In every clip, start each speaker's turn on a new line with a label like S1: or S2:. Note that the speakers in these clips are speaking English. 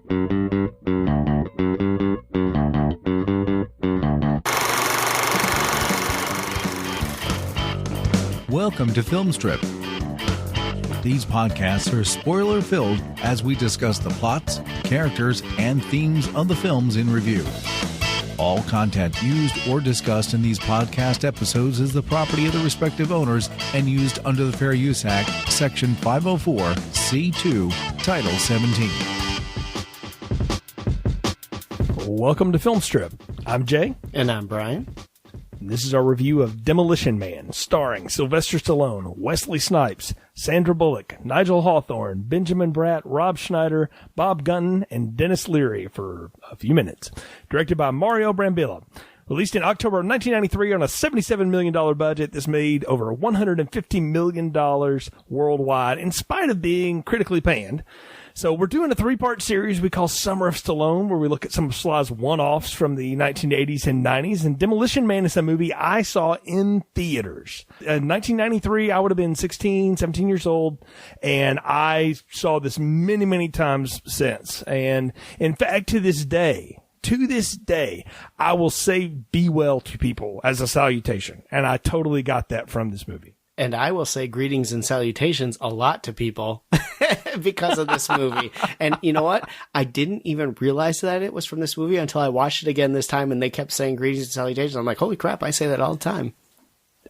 S1: Welcome to Film Strip. These podcasts are spoiler-filled as we discuss the plots, characters, and themes of the films in review. All content used or discussed in these podcast episodes is the property of the respective owners and used under the Fair Use Act, Section 504, C2, Title 17.
S2: Welcome to Film Strip. I'm Jay.
S3: And I'm Brian.
S2: This is our review of Demolition Man, starring Sylvester Stallone, Wesley Snipes, Sandra Bullock, Nigel Hawthorne, Benjamin Bratt, Rob Schneider, Bob Gunton, and Dennis Leary for a few minutes. Directed by Mario Brambilla. Released in October of 1993 on a $77 million budget, this made over $150 million worldwide, in spite of being critically panned. So we're doing a three-part series we call Summer of Stallone, where we look at some of Sly's one-offs from the 1980s and 90s. And Demolition Man is a movie I saw in theaters. In 1993, I would have been 16, 17 years old, and I saw this many, many times since. And in fact, to this day, I will say be well to people as a salutation. And I totally got that from this movie.
S3: And I will say greetings and salutations a lot to people because of this movie. And you know what? I didn't even realize that it was from this movie until I watched it again this time and they kept saying greetings and salutations. I'm like, holy crap, I say that all the time.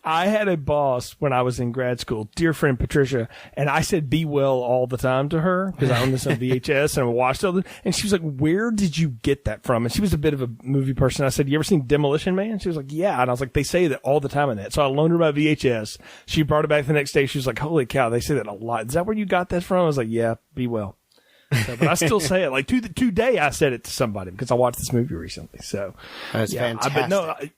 S2: I had a boss when I was in grad school, dear friend Patricia, and I said be well all the time to her because I owned this on VHS and I watched it. And she was like, where did you get that from? And she was a bit of a movie person. I said, you ever seen Demolition Man? She was like, yeah. And I was like, they say that all the time in that. So I loaned her my VHS. She brought it back the next day. She was like, holy cow, they say that a lot. Is that where you got that from? I was like, yeah, be well. So, but I still say it. Like today I said it to somebody because I watched this movie recently. So
S3: that's fantastic.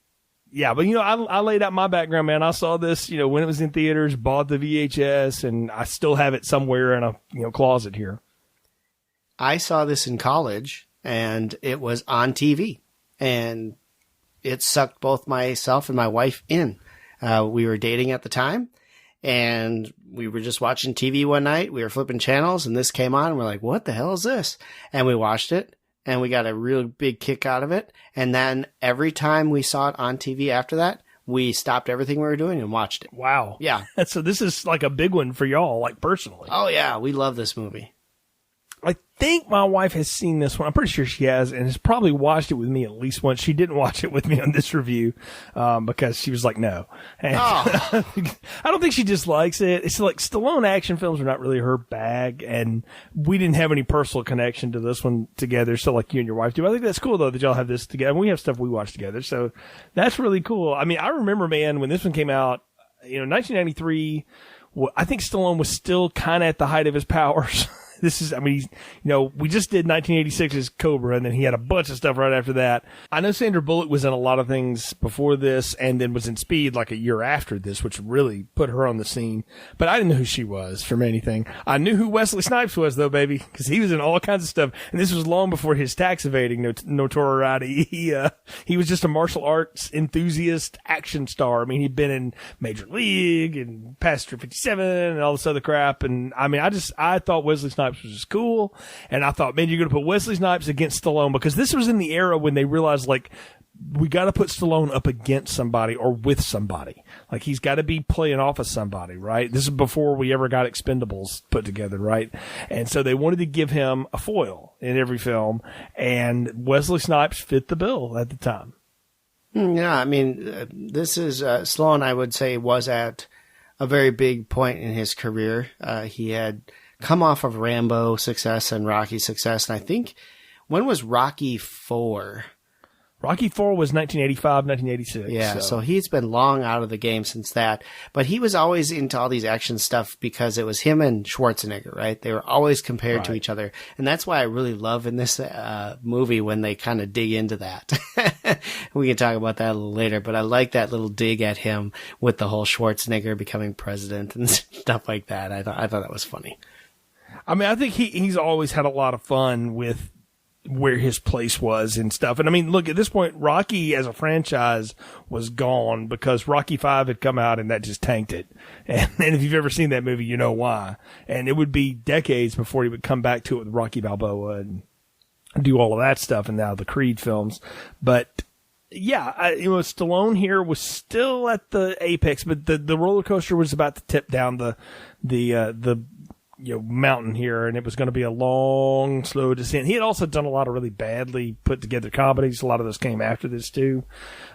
S2: Yeah, but, I laid out my background, man. I saw this, when it was in theaters, bought the VHS, and I still have it somewhere in a, closet here.
S3: I saw this in college, and it was on TV, and it sucked both myself and my wife in. We were dating at the time, and we were just watching TV one night. We were flipping channels, and this came on, and we're like, what the hell is this? And we watched it. And we got a real big kick out of it. And then every time we saw it on TV after that, we stopped everything we were doing and watched it.
S2: Wow.
S3: Yeah.
S2: So this is like a big one for y'all, like personally.
S3: Oh, yeah. We love this movie.
S2: I think my wife has seen this one. I'm pretty sure she has and has probably watched it with me at least once. She didn't watch it with me on this review because she was like, no. And I don't think she dislikes it. It's like Stallone action films are not really her bag, and we didn't have any personal connection to this one together, so like you and your wife do. I think that's cool, though, that y'all have this together. We have stuff we watch together, so that's really cool. I mean, I remember, man, when this one came out, 1993, I think Stallone was still kind of at the height of his powers. This is, we just did 1986's Cobra, and then he had a bunch of stuff right after that. I know Sandra Bullock was in a lot of things before this, and then was in Speed like a year after this, which really put her on the scene. But I didn't know who she was from anything. I knew who Wesley Snipes was, though, baby, because he was in all kinds of stuff. And this was long before his tax evading notoriety. He was just a martial arts enthusiast action star. I mean, he'd been in Major League and Passenger 57 and all this other crap. And I thought Wesley Snipes was just cool, and I thought, man, you're going to put Wesley Snipes against Stallone, because this was in the era when they realized, like, we got to put Stallone up against somebody or with somebody. Like, he's got to be playing off of somebody, right? This is before we ever got Expendables put together, right? And so they wanted to give him a foil in every film, and Wesley Snipes fit the bill at the time.
S3: Yeah, I mean, this is Stallone, I would say, was at a very big point in his career. He had come off of Rambo success and Rocky success. And I think, when was Rocky 4?
S2: Rocky 4 was 1985, 1986.
S3: Yeah, so he's been long out of the game since that. But he was always into all these action stuff because it was him and Schwarzenegger, right? They were always compared to each other. And that's why I really love in this movie when they kind of dig into that. We can talk about that a little later, but I like that little dig at him with the whole Schwarzenegger becoming president and stuff like that. I thought that was funny.
S2: I mean, I think he's always had a lot of fun with where his place was and stuff. And I mean, look, at this point, Rocky as a franchise was gone because Rocky 5 had come out and that just tanked it. And if you've ever seen that movie, you know why. And it would be decades before he would come back to it with Rocky Balboa. And do all of that stuff and now the Creed films. But yeah, Stallone here was still at the apex, but the roller coaster was about to tip down the mountain here, and it was going to be a long, slow descent. He had also done a lot of really badly put together comedies. A lot of those came after this too.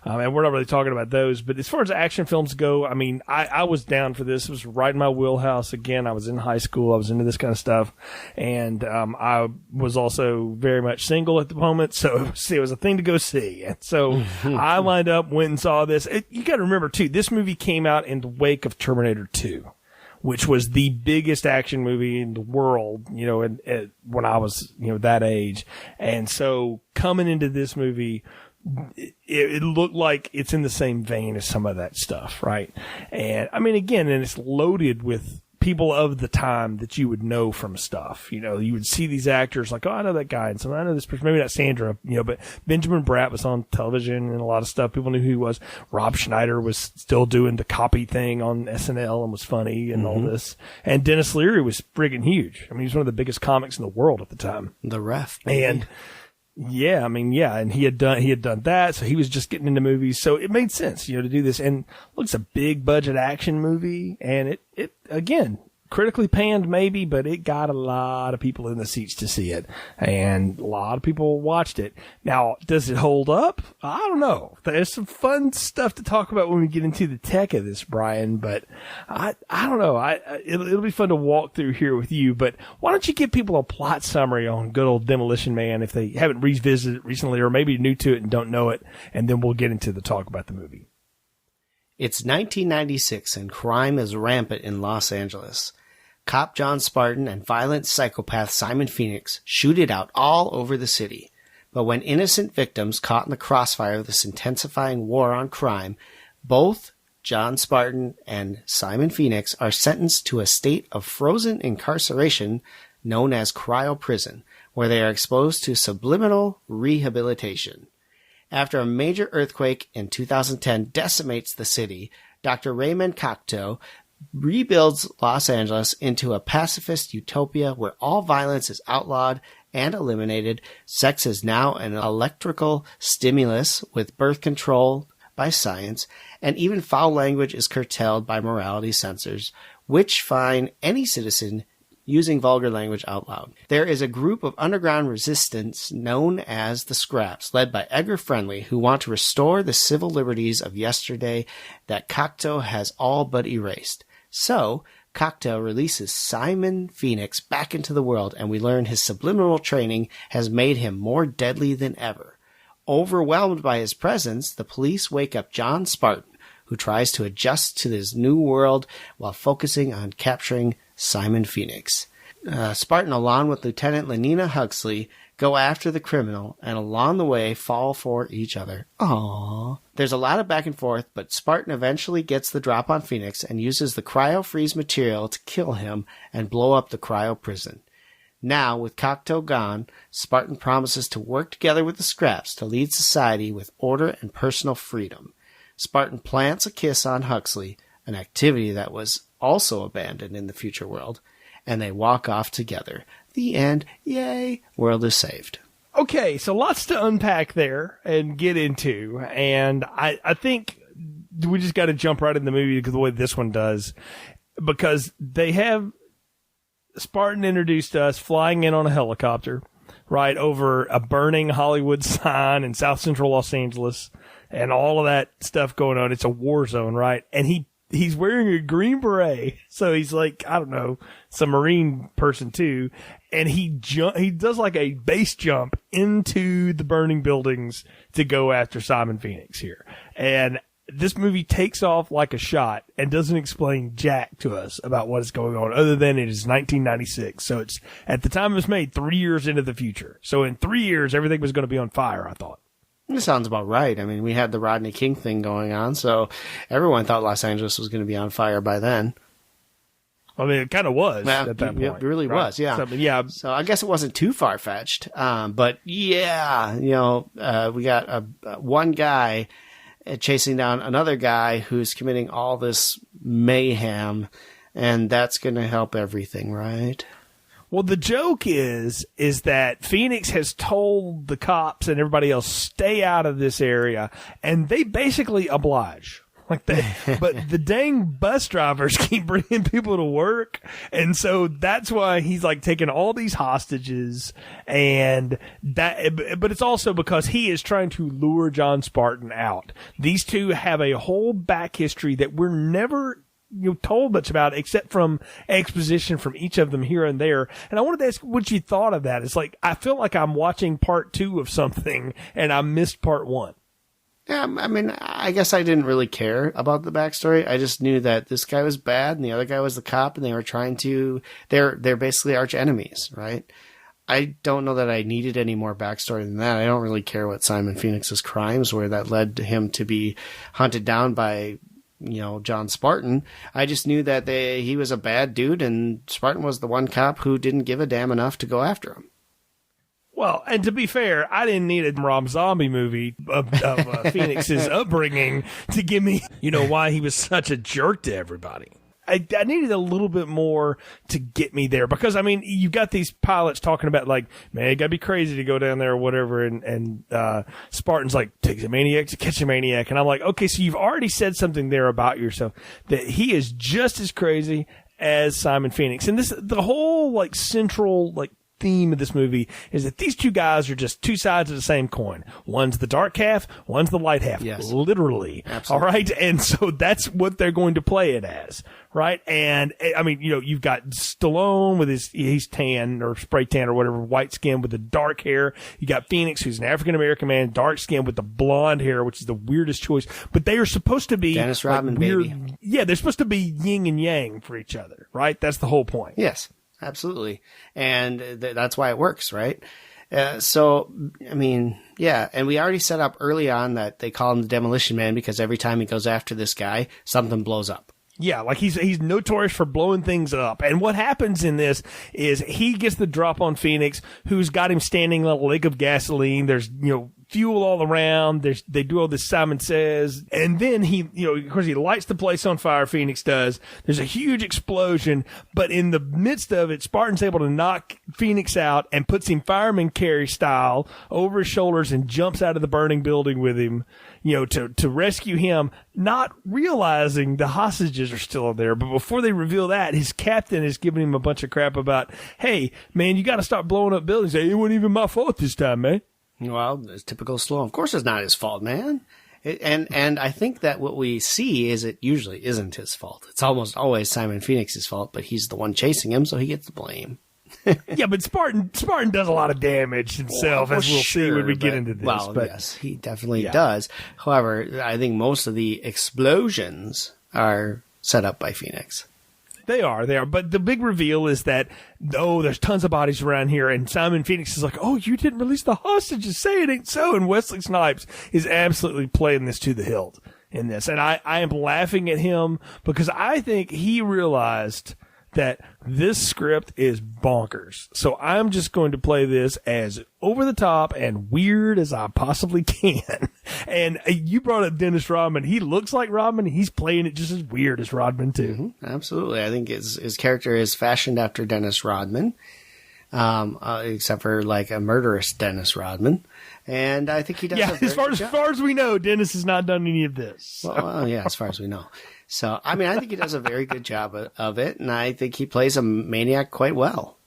S2: And we're not really talking about those, but as far as action films go, I mean, I was down for this. It was right in my wheelhouse. Again, I was in high school. I was into this kind of stuff. And, I was also very much single at the moment. So it was a thing to go see. And so I lined up, went and saw this. You got to remember too, this movie came out in the wake of Terminator 2. Which was the biggest action movie in the world, when I was, that age. And so coming into this movie, it looked like it's in the same vein as some of that stuff, right? And I mean, again, and it's loaded with people of the time that you would know from stuff. You would see these actors like, oh, I know that guy. And so I know this person, maybe not Sandra, but Benjamin Bratt was on television and a lot of stuff. People knew who he was. Rob Schneider was still doing the copy thing on SNL and was funny and all this. And Dennis Leary was friggin' huge. I mean, he was one of the biggest comics in the world at the time.
S3: The Ref.
S2: And yeah, and he had done that. So he was just getting into movies. So it made sense, to do this. And look, it's a big budget action movie. And it again, critically panned maybe, but it got a lot of people in the seats to see it. And a lot of people watched it. Now, does it hold up? I don't know. There's some fun stuff to talk about when we get into the tech of this, Brian, but I don't know. It'll be fun to walk through here with you, but why don't you give people a plot summary on good old Demolition Man if they haven't revisited it recently or maybe new to it and don't know it, and then we'll get into the talk about the movie.
S3: It's 1996 and crime is rampant in Los Angeles. Cop John Spartan and violent psychopath Simon Phoenix shoot it out all over the city. But when innocent victims caught in the crossfire of this intensifying war on crime, both John Spartan and Simon Phoenix are sentenced to a state of frozen incarceration known as cryo prison, where they are exposed to subliminal rehabilitation. After a major earthquake in 2010 decimates the city, Dr. Raymond Cocteau rebuilds Los Angeles into a pacifist utopia where all violence is outlawed and eliminated. Sex is now an electrical stimulus with birth control by science, and even foul language is curtailed by morality censors, which fine any citizen using vulgar language out loud. There is a group of underground resistance known as the Scraps, led by Edgar Friendly, who want to restore the civil liberties of yesterday that Cocteau has all but erased. So, Cocteau releases Simon Phoenix back into the world, and we learn his subliminal training has made him more deadly than ever. Overwhelmed by his presence, the police wake up John Spartan, who tries to adjust to this new world while focusing on capturing Simon Phoenix. Spartan, along with Lieutenant Lenina Huxley, go after the criminal, and along the way fall for each other. Aww. There's a lot of back and forth, but Spartan eventually gets the drop on Phoenix and uses the cryo-freeze material to kill him and blow up the cryo prison. Now, with Cocteau gone, Spartan promises to work together with the Scraps to lead society with order and personal freedom. Spartan plants a kiss on Huxley, an activity that was also abandoned in the future world, and they walk off together. The end. Yay. World is saved.
S2: Okay, so lots to unpack there and get into, and I think we just got to jump right in the movie because the way this one does, because they have Spartan introduced us flying in on a helicopter, right, over a burning Hollywood sign in South Central Los Angeles and all of that stuff going on. It's a war zone, right? And he's wearing a green beret, so he's like, I don't know, some Marine person too, and he does like a base jump into the burning buildings to go after Simon Phoenix here. And this movie takes off like a shot and doesn't explain jack to us about what is going on other than it is 1996. So it's, at the time it was made, 3 years into the future. So in 3 years, everything was going to be on fire, I thought.
S3: That sounds about right. I mean, we had the Rodney King thing going on, so everyone thought Los Angeles was going to be on fire by then.
S2: I mean, it kind of was at that point.
S3: It really was, yeah.
S2: So, yeah.
S3: So I guess it wasn't too far-fetched. But yeah, we got one guy chasing down another guy who's committing all this mayhem, and that's going to help everything, right?
S2: Well, the joke is that Phoenix has told the cops and everybody else, stay out of this area, and they basically oblige. But the dang bus drivers keep bringing people to work, and so that's why he's like taking all these hostages, but it's also because he is trying to lure John Spartan out. These two have a whole back history that we're never told much about, except from exposition from each of them here and there. And I wanted to ask what you thought of that. It's like, I feel like I'm watching part 2 of something and I missed part 1.
S3: Yeah, I mean, I guess I didn't really care about the backstory. I just knew that this guy was bad and the other guy was the cop, and they were trying to, they're basically arch enemies, right? I don't know that I needed any more backstory than that. I don't really care what Simon Phoenix's crimes were that led him to be hunted down by, John Spartan. I just knew that he was a bad dude, and Spartan was the one cop who didn't give a damn enough to go after him.
S2: Well, and to be fair, I didn't need a Rob Zombie movie of Phoenix's upbringing to give me, why he was such a jerk to everybody. I needed a little bit more to get me there, because, I mean, you've got these pilots talking about, like, man, you gotta be crazy to go down there or whatever, and Spartan's like, takes a maniac to catch a maniac, and I'm like, okay, so you've already said something there about yourself, that he is just as crazy as Simon Phoenix. And the whole, like, central, like, theme of this movie is that these two guys are just two sides of the same coin. One's the dark half, one's the light half.
S3: Yes.
S2: Literally.
S3: Absolutely.
S2: All right. And so that's what they're going to play it as. Right. And I mean, you've got Stallone with he's tan or spray tan or whatever, white skin with the dark hair. You got Phoenix, who's an African-American man, dark skin with the blonde hair, which is the weirdest choice. But they are supposed to be
S3: Dennis Rodman,
S2: weird,
S3: baby.
S2: Yeah. They're supposed to be yin and yang for each other. Right. That's the whole point.
S3: Yes. Absolutely. And that's why it works, right? So, I mean, yeah. And we already set up early on that they call him the Demolition Man because every time he goes after this guy, something blows up.
S2: Yeah, like he's notorious for blowing things up. And what happens in this is he gets the drop on Phoenix, who's got him standing on a lake of gasoline. There's, fuel all around. They do all this Simon Says. And then he, of course, he lights the place on fire, Phoenix does. There's a huge explosion. But in the midst of it, Spartan's able to knock Phoenix out and puts him fireman carry style over his shoulders and jumps out of the burning building with him, to rescue him, not realizing the hostages are still there. But before they reveal that, his captain is giving him a bunch of crap about, hey, man, you got to stop blowing up buildings. It wasn't even my fault this time, man.
S3: Well, it's typical Stallone. Of course it's not his fault, man. And I think that what we see is it usually isn't his fault. It's almost always Simon Phoenix's fault, but he's the one chasing him, so he gets the blame.
S2: Yeah, but Spartan does a lot of damage himself, as we'll see when we get into this.
S3: Well, yes, he definitely does. However, I think most of the explosions are set up by Phoenix.
S2: They are. But the big reveal is that, there's tons of bodies around here, and Simon Phoenix is like, oh, you didn't release the hostages. Say it ain't so. And Wesley Snipes is absolutely playing this to the hilt in this. And I am laughing at him because I think he realized that this script is bonkers. So I'm just going to play this as over the top and weird as I possibly can. And you brought up Dennis Rodman. He looks like Rodman. He's playing it just as weird as Rodman too.
S3: Mm-hmm. Absolutely. I think his character is fashioned after Dennis Rodman, except for like a murderous Dennis Rodman. And I think he does.
S2: Yeah, as far as we know, Dennis has not done any of this. So.
S3: Well, yeah, as far as we know. So, I mean, I think he does a very good job of it, and I think he plays a maniac quite well.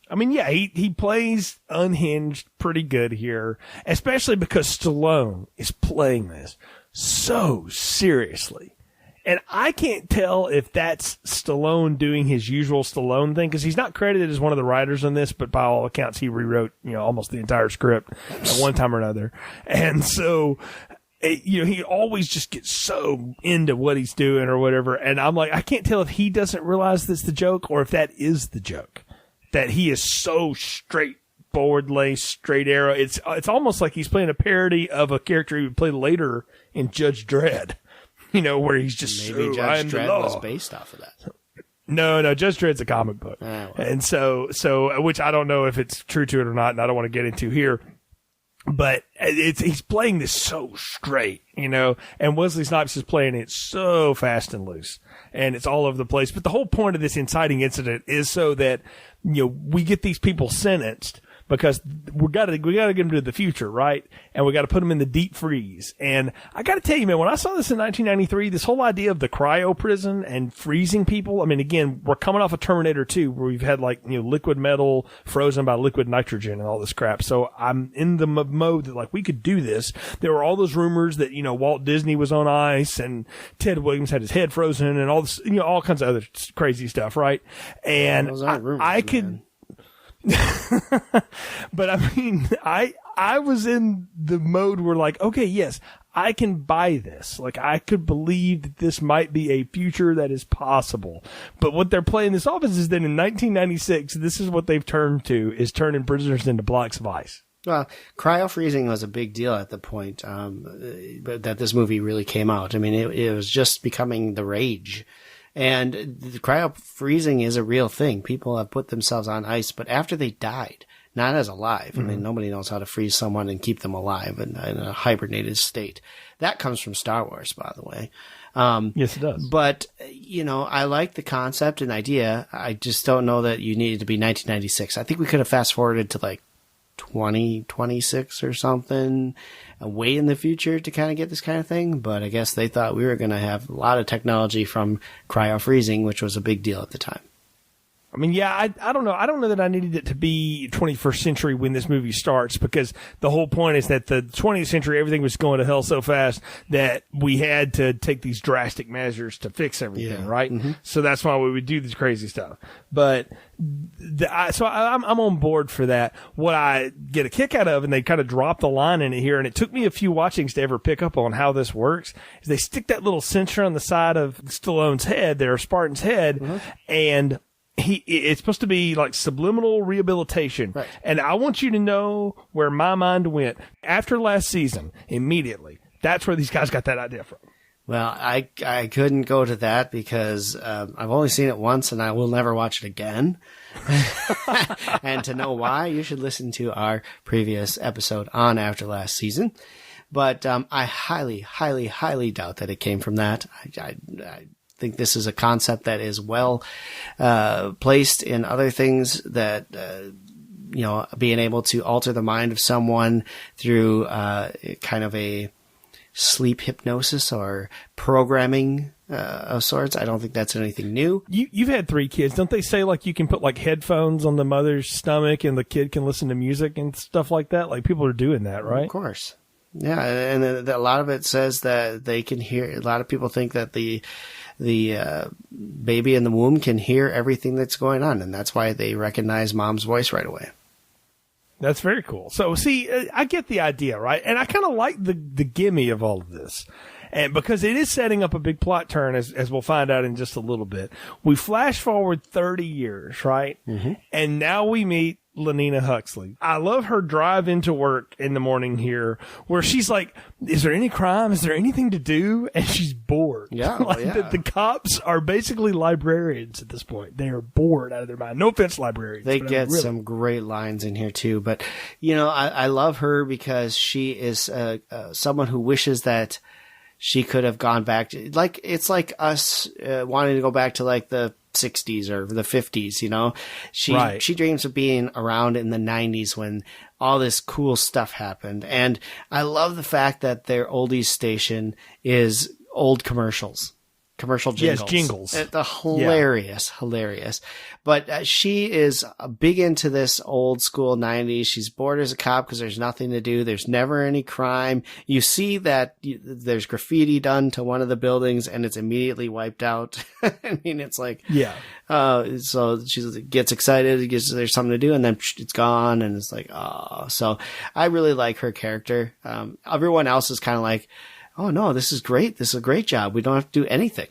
S2: I mean, yeah, he plays unhinged pretty good here, especially because Stallone is playing this so seriously. And I can't tell if that's Stallone doing his usual Stallone thing, because he's not credited as one of the writers on this, but by all accounts, he rewrote, almost the entire script at one time or another. And so, he always just gets so into what he's doing or whatever. And I'm like, I can't tell if he doesn't realize that's the joke or if that is the joke. That he is so straightforward laced, straight arrow. It's almost like he's playing a parody of a character he would play later in Judge Dredd. Where he's just
S3: maybe Judge Dredd was based off of that.
S2: No, Judge Dredd's a comic book.
S3: Well.
S2: And so which I don't know if it's true to it or not, and I don't want to get into here. But he's playing this so straight, you know, and Wesley Snipes is playing it so fast and loose, and it's all over the place. But the whole point of this inciting incident is so that, you know, we get these people sentenced because we got to get them to the future, right? And we got to put them in the deep freeze. And I got to tell you, man, when I saw this in 1993, this whole idea of the cryo prison and freezing people. I mean, again, we're coming off of Terminator 2, where we've had like, you know, liquid metal frozen by liquid nitrogen and all this crap. So I'm in the mode that like we could do this. There were all those rumors that, you know, Walt Disney was on ice and Ted Williams had his head frozen and all this, you know, all kinds of other crazy stuff, right? And
S3: those aren't rumors,
S2: I could.
S3: Man.
S2: But I mean, I was in the mode where like, okay, yes, I can buy this. Like, I could believe that this might be a future that is possible. But what they're playing this off is that in 1996, this is what they've turned to, is turning prisoners into blocks of ice.
S3: Well, cryo freezing was a big deal at the point that this movie really came out. I mean, it was just becoming the rage. And the cryo freezing is a real thing. People have put themselves on ice, but after they died, not as alive. Mm-hmm. I mean, nobody knows how to freeze someone and keep them alive in a hibernated state. That comes from Star Wars, by the way.
S2: Yes, it does.
S3: But, you know, I like the concept and idea. I just don't know that you needed to be 1996. I think we could have fast forwarded to like 2026 or something, way in the future to kind of get this kind of thing. But I guess they thought we were going to have a lot of technology from cryo freezing, which was a big deal at the time.
S2: I mean, yeah, I don't know. I don't know that I needed it to be 21st century when this movie starts, because the whole point is that the 20th century, everything was going to hell so fast that we had to take these drastic measures to fix everything, right? Mm-hmm. So that's why we would do this crazy stuff. But I'm on board for that. What I get a kick out of, and they kind of drop the line in it here, and it took me a few watchings to ever pick up on how this works, is they stick that little sensor on the side of Stallone's head, there, Spartan's head, mm-hmm. and it's supposed to be like subliminal rehabilitation.
S3: Right.
S2: And I want you to know where my mind went after last season. Immediately, that's where these guys got that idea from.
S3: Well, I couldn't go to that because I've only seen it once and I will never watch it again. And to know why, you should listen to our previous episode on After Last Season. But I highly, highly, highly doubt that it came from that. I think this is a concept that is well placed in other things, that you know, being able to alter the mind of someone through kind of a sleep hypnosis or programming of sorts. I don't think that's anything new.
S2: You've had 3 kids. Don't they say like you can put like headphones on the mother's stomach and the kid can listen to music and stuff like that? Like, people are doing that, right?
S3: Of course. Yeah, and a lot of it says that they can hear. A lot of people think that the baby in the womb can hear everything that's going on, and that's why they recognize mom's voice right away.
S2: That's very cool. So, see, I get the idea, right? And I kind of like the gimme of all of this. And because it is setting up a big plot turn, as we'll find out in just a little bit. We flash forward 30 years, right? Mm-hmm. And now we meet Lenina Huxley. I love her drive into work in the morning here, where she's like, is there any crime? Is there anything to do? And she's bored.
S3: Yeah.
S2: Like,
S3: yeah.
S2: The cops are basically librarians at this point. They are bored out of their mind. No offense, librarians.
S3: They get some great lines in here too. But, you know, I love her because she is someone who wishes that she could have gone back to, like, it's like us wanting to go back to like the 60s or the 50s, you know. She dreams of being around in the 90s when all this cool stuff happened. And I love the fact that their oldies station is old commercial jingles.
S2: Yes, jingles.
S3: Hilarious. But she is big into this old school 90s. She's bored as a cop because there's nothing to do. There's never any crime. You see that there's graffiti done to one of the buildings and it's immediately wiped out. I mean, it's like,
S2: yeah.
S3: So she gets excited. There's something to do, and then it's gone, and it's like, oh. So I really like her character. Everyone else is kind of like, oh no, this is great. This is a great job. We don't have to do anything.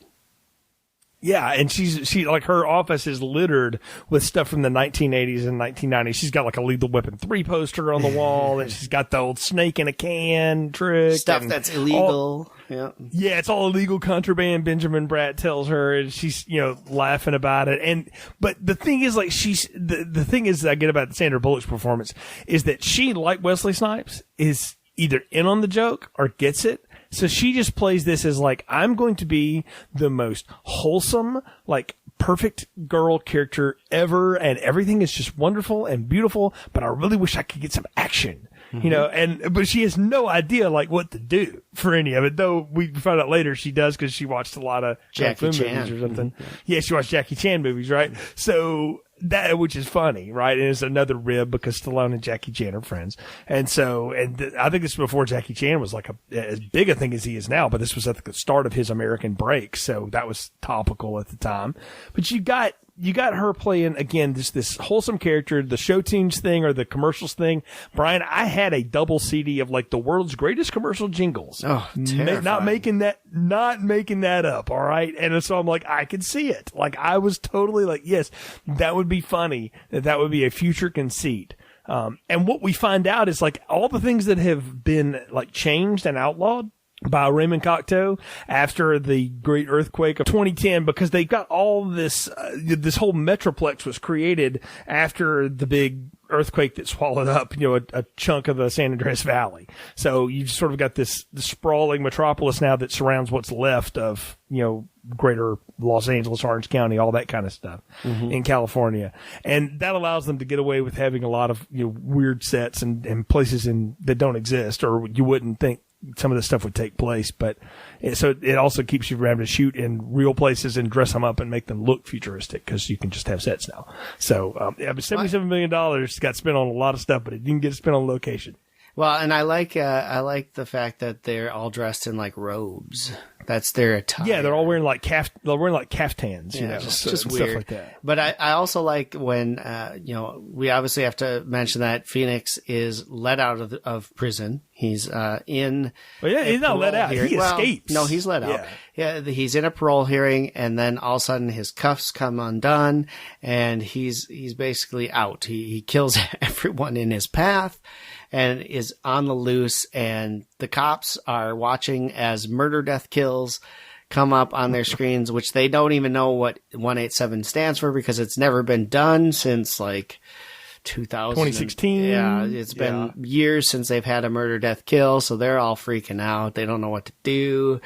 S2: Yeah, and she like her office is littered with stuff from the 1980s and 1990s. She's got like a Lethal Weapon 3 poster on the wall, and she's got the old snake in a can trick.
S3: Stuff that's illegal.
S2: Yeah, it's all illegal contraband, Benjamin Bratt tells her, and she's, laughing about it. But the thing is, like, the thing is that I get about Sandra Bullock's performance is that she, like Wesley Snipes, is either in on the joke or gets it. So she just plays this as like, I'm going to be the most wholesome, like, perfect girl character ever, and everything is just wonderful and beautiful, but I really wish I could get some action. But she has no idea like what to do for any of it. Though we found out later she does because she watched a lot of
S3: Jackie Chan
S2: movies or something. Yeah, she watched Jackie Chan movies, right? So that, which is funny, right? And it's another rib because Stallone and Jackie Chan are friends. And so, I think this was before Jackie Chan was like as big a thing as he is now, but this was at the start of his American break. So that was topical at the time. But you got her playing, again, this wholesome character, the show tunes thing or the commercials thing. Brian, I had a double CD of like the world's greatest commercial jingles.
S3: Oh, terrifying.
S2: Not making that up. All right. And so I'm like, I could see it. Like I was totally like, yes, that would be funny. That would be a future conceit. And what we find out is like all the things that have been like changed and outlawed by Raymond Cocteau after the great earthquake of 2010, because they got all this, this whole metroplex was created after the big earthquake that swallowed up, a chunk of the San Andreas Valley. So you've sort of got this sprawling metropolis now that surrounds what's left of, greater Los Angeles, Orange County, all that kind of stuff in California. And that allows them to get away with having a lot of, weird sets and places that don't exist, or you wouldn't think some of this stuff would take place, but so it also keeps you from having to shoot in real places and dress them up and make them look futuristic because you can just have sets now. So, but $77 million got spent on a lot of stuff, but it didn't get spent on location.
S3: Well, and I like the fact that they're all dressed in like robes. That's their attire.
S2: Yeah, they're all wearing like caftans,
S3: just
S2: stuff
S3: weird
S2: like that.
S3: But I also like when we obviously have to mention that Phoenix is let out of prison. He's in.
S2: Well, yeah, he's not let out.
S3: Hearing.
S2: He escapes.
S3: No, he's let out. Yeah, he's in a parole hearing, and then all of a sudden his cuffs come undone, and he's basically out. He kills everyone in his path, and is on the loose, and the cops are watching as murder, death, kills come up on their screens, which they don't even know what 187 stands for because it's never been done since like
S2: 2016.
S3: Yeah, it's been years since they've had a murder, death, kill, so they're all freaking out. They don't know what to do.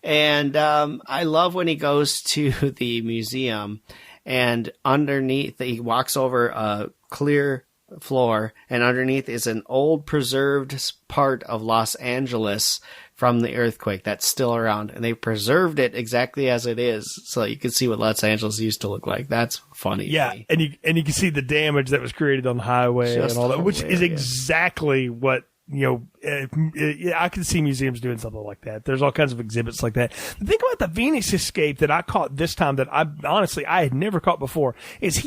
S3: And I love when he goes to the museum, and underneath, he walks over a clear floor, and underneath is an old preserved part of Los Angeles from the earthquake that's still around, and they preserved it exactly as it is, so you can see what Los Angeles used to look like. That's funny.
S2: Yeah, and you can see the damage that was created on the highway and all that, which is exactly what I can see museums doing something like that. There's all kinds of exhibits like that. The thing about the Phoenix escape that I caught this time that I had never caught before is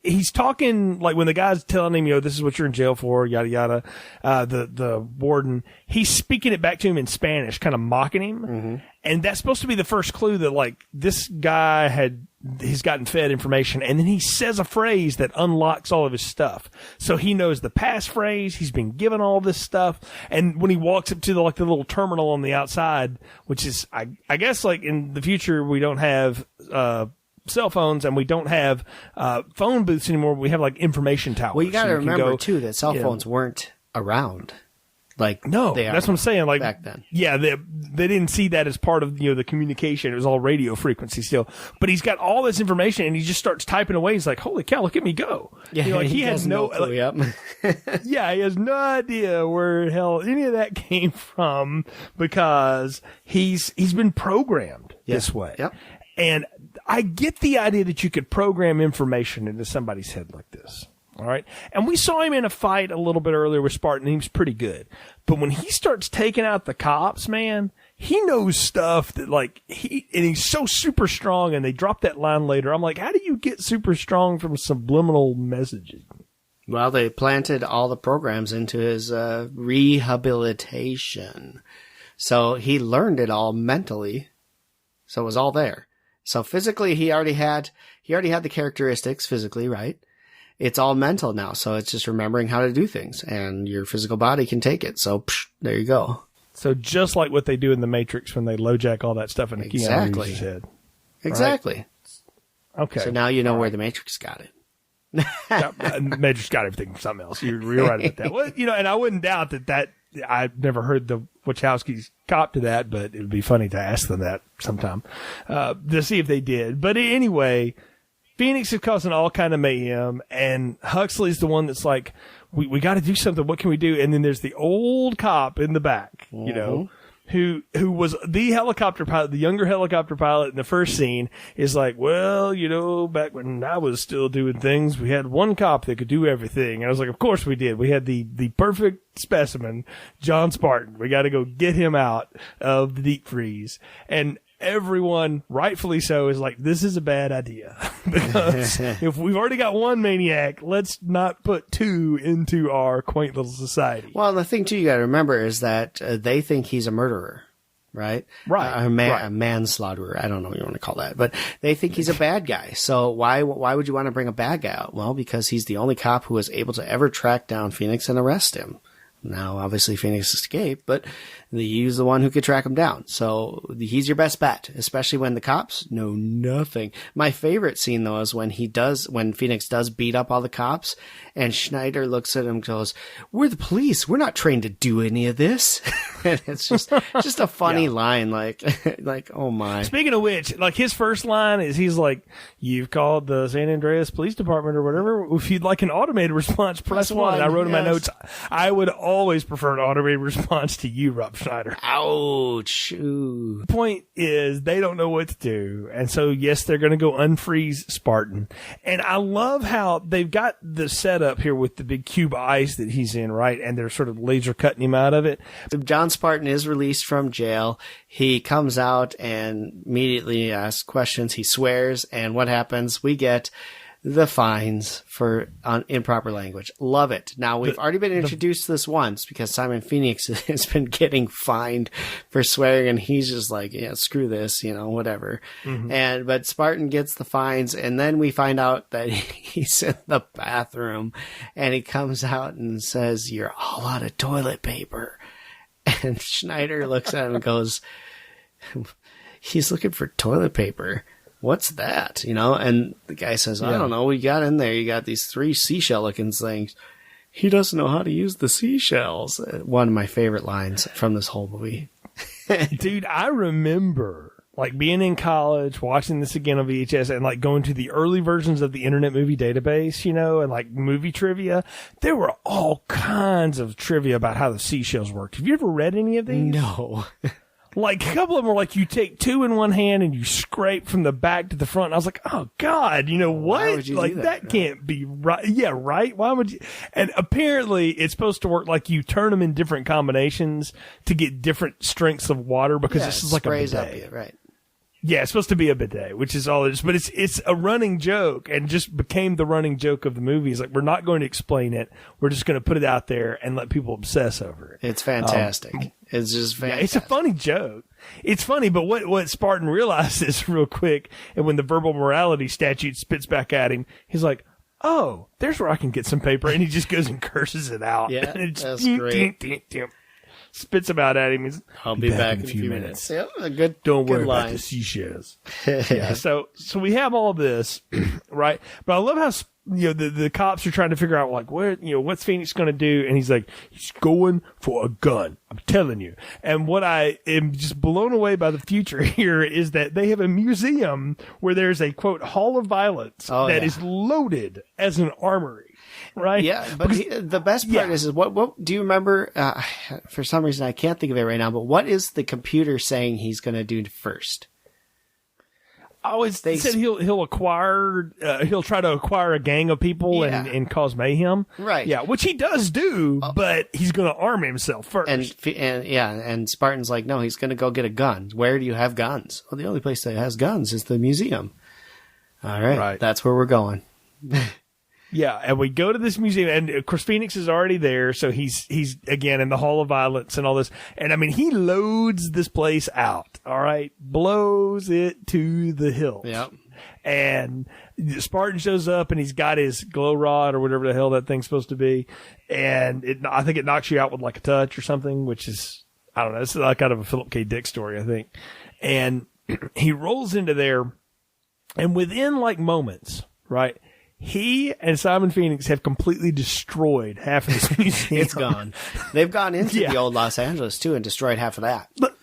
S2: he's talking like when the guy's telling him, this is what you're in jail for, yada yada. The warden, he's speaking it back to him in Spanish, kind of mocking him, and that's supposed to be the first clue that like this guy he's gotten fed information, and then he says a phrase that unlocks all of his stuff. So he knows the passphrase. He's been given all this stuff, and when he walks up to the little terminal on the outside, which is I guess like in the future we don't have cell phones and we don't have phone booths anymore. We have like information towers.
S3: Well, you got to remember too that cell phones weren't around. Like
S2: no, that's what I'm saying. Like
S3: back then,
S2: yeah, they didn't see that as part of the communication. It was all radio frequency still. But he's got all this information and he just starts typing away. He's like, "Holy cow, look at me go!"
S3: Yeah, he has no clue.
S2: Yeah, he has no idea where the hell any of that came from because he's been programmed this way.
S3: Yep.
S2: And I get the idea that you could program information into somebody's head like this. All right. And we saw him in a fight a little bit earlier with Spartan. He was pretty good. But when he starts taking out the cops, man, he knows stuff that and he's so super strong. And they drop that line later. I'm like, how do you get super strong from subliminal messages?
S3: Well, they planted all the programs into his rehabilitation. So he learned it all mentally. So it was all there. So physically, he already had the characteristics physically, right? It's all mental now. So it's just remembering how to do things, and your physical body can take it. So there you go.
S2: So just like what they do in the Matrix when they LoJack all that stuff in the Keanu Reeves' head.
S3: Exactly.
S2: Right? Okay.
S3: So now you know where the Matrix got it.
S2: Matrix got everything from something else. You're right about that. Well, and I wouldn't doubt that I've never heard the Wachowskis cop to that, but it would be funny to ask them that sometime to see if they did. But anyway, Phoenix is causing all kind of mayhem, and Huxley's the one that's like, we got to do something. What can we do? And then there's the old cop in the back, who was the helicopter pilot, the younger helicopter pilot in the first scene, is like, well, back when I was still doing things, we had one cop that could do everything. And I was like, of course we did. We had the perfect specimen, John Spartan. We got to go get him out of the deep freeze. And everyone, rightfully so, is like, this is a bad idea. Because if we've already got one maniac, let's not put two into our quaint little society.
S3: Well, the thing, too, you got to remember is that they think he's a murderer, right?
S2: Right.
S3: A manslaughterer. I don't know what you want to call that. But they think he's a bad guy. So why would you want to bring a bad guy out? Well, because he's the only cop who was able to ever track down Phoenix and arrest him. Now, obviously, Phoenix escaped, but he's the one who could track him down. So he's your best bet, especially when the cops know nothing. My favorite scene, though, is when Phoenix does beat up all the cops, and Schneider looks at him and goes, "We're the police. We're not trained to do any of this." And it's just a funny line, like, oh my.
S2: Speaking of which, like, his first line is, he's like, "You've called the San Andreas Police Department or whatever. If you'd like an automated response, press 1. And I wrote in my notes, I would always prefer an automated response to you, Rob Schneider.
S3: Ouch. Ooh.
S2: The point is, they don't know what to do. And so, yes, they're going to go unfreeze Spartan. And I love how they've got the setup here with the big cube of ice that he's in, right? And they're sort of laser cutting him out of it.
S3: John Spartan is released from jail. He comes out and immediately asks questions. He swears. And what happens? We get the fines for improper language. Love it. Now, we've already been introduced to this once because Simon Phoenix has been getting fined for swearing, and he's just like, yeah, screw this, whatever. Mm-hmm. But Spartan gets the fines, and then we find out that he's in the bathroom, and he comes out and says, "You're all out of toilet paper." And Schneider looks at him and goes, "He's looking for toilet paper. What's that?" And the guy says, "I don't know. We got in there. You got these 3 seashell-looking things." He doesn't know how to use the seashells. One of my favorite lines from this whole movie.
S2: Dude, I remember being in college, watching this again on VHS, and going to the early versions of the Internet Movie Database, and movie trivia. There were all kinds of trivia about how the seashells worked. Have you ever read any of these?
S3: No.
S2: A couple of them were you take 2 in one hand and you scrape from the back to the front. And I was like, oh God, what?
S3: Why would you do
S2: that can't be right. Yeah, right. Why would you? And apparently it's supposed to work you turn them in different combinations to get different strengths of water because this is like a bidet.
S3: Right.
S2: Yeah, it's supposed to be a bidet, which is all it is. But it's a running joke and just became the running joke of the movie. It's we're not going to explain it. We're just going to put it out there and let people obsess over it.
S3: It's fantastic. It's just fantastic.
S2: Yeah, it's a funny joke. It's funny, but what Spartan realizes real quick, and when the verbal morality statute spits back at him, he's like, "Oh, there's where I can get some paper," and he just goes and curses it out.
S3: Yeah,
S2: and
S3: that's great.
S2: Spits them out at him.
S3: I'll be back in a few minutes. Yep, a good.
S2: Don't worry
S3: line.
S2: about the seashells. Yeah. So we have all this, right? But I love how the cops are trying to figure out what's Phoenix going to do, and he's like, he's going for a gun. I'm telling you. And what I am just blown away by the future here is that they have a museum where there's a quote Hall of Violence that is loaded as an armory. Right.
S3: Yeah, but the best part is what do you remember? For some reason, I can't think of it right now. But what is the computer saying he's going to do first?
S2: He said he'll acquire. He'll try to acquire a gang of people and cause mayhem.
S3: Right.
S2: Yeah, which he does do, but he's going to arm himself first.
S3: And Spartan's like, no, he's going to go get a gun. Where do you have guns? Well, the only place that has guns is the museum. All right. That's where we're going.
S2: Yeah, and we go to this museum, and of course Phoenix is already there, so he's again in the Hall of Violence and all this. And I mean, he loads this place out, all right, blows it to the hilt.
S3: Yep.
S2: And Spartan shows up, and he's got his glow rod or whatever the hell that thing's supposed to be, and I think it knocks you out with like a touch or something, which is, I don't know, it's like kind of a Philip K. Dick story, I think. And he rolls into there, and within like moments, right? He and Simon Phoenix have completely destroyed half of this museum.
S3: It's gone. They've gone into the old Los Angeles, too, and destroyed half of that.
S2: But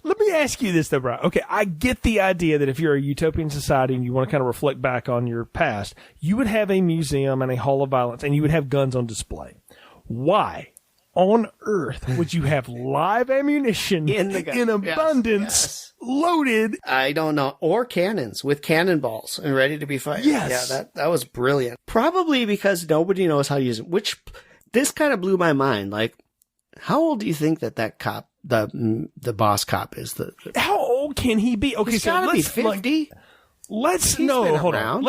S2: let me ask you this, though, Brian. Okay, I get the idea that if you're a utopian society and you want to kind of reflect back on your past, you would have a museum and a hall of violence, and you would have guns on display. Why on earth would you have live ammunition in abundance loaded?
S3: I don't know. Or cannons with cannonballs and ready to be fired.
S2: Yes.
S3: Yeah, that was brilliant. Probably because nobody knows how to use it, which this kind of blew my mind. Like, how old do you think that cop, the boss cop is?
S2: How old can he be? Okay,
S3: he's
S2: so
S3: gotta
S2: let's
S3: be 50.
S2: Hold on.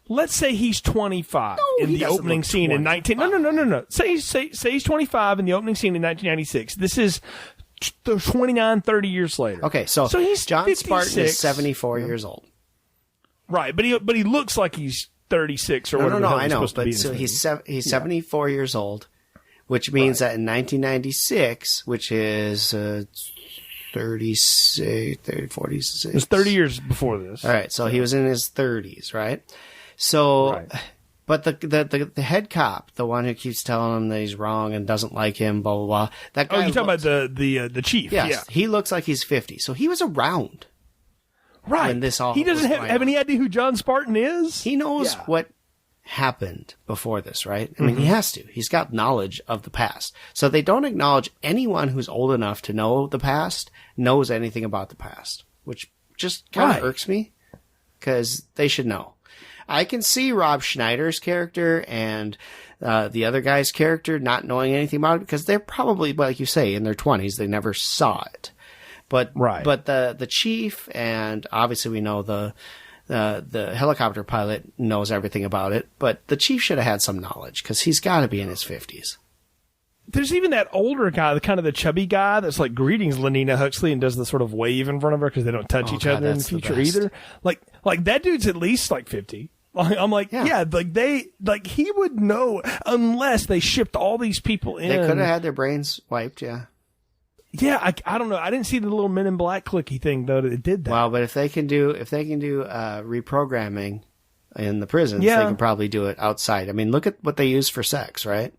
S2: Let's say he's 25 in the opening scene in 19. No. Say he's 25 in the opening scene in 1996. This is 29, 30 years later.
S3: Okay, so
S2: he's
S3: John
S2: 56.
S3: Spartan is 74 years old.
S2: Right, but he looks like he's 36 or whatever.
S3: No, I know. But so he's 74 years old, which means that in 1996, which is 36, 46.
S2: It was 30 years before this.
S3: All right, so he was in his 30s, right? So, but the head cop, the one who keeps telling him that he's wrong and doesn't like him, blah blah blah. That guy.
S2: Oh, you're talking about the chief?
S3: Yes,
S2: yeah.
S3: He looks like he's 50, so he was around.
S2: Right.
S3: When this all
S2: he doesn't have any idea who John Spartan is.
S3: He knows what happened before this, right? I mean, he has to. He's got knowledge of the past. So they don't acknowledge anyone who's old enough to know the past knows anything about the past, which just kind of irks me because they should know. I can see Rob Schneider's character and the other guy's character not knowing anything about it because they're probably, like you say, in their 20s. They never saw it. But the chief, and obviously we know the helicopter pilot knows everything about it, but the chief should have had some knowledge because he's got to be in his 50s.
S2: There's even that older guy, the kind of the chubby guy that's like, "Greetings, Lenina Huxley," and does the sort of wave in front of her because they don't touch each other in the future either. Like that dude's at least like 50. I'm like, like he would know unless they shipped all these people in.
S3: They could have had their brains wiped, yeah.
S2: Yeah, I don't know. I didn't see the little Men in Black clicky thing though that it did that.
S3: Well, but if they can do reprogramming in the prisons, they can probably do it outside. I mean, look at what they use for sex, right?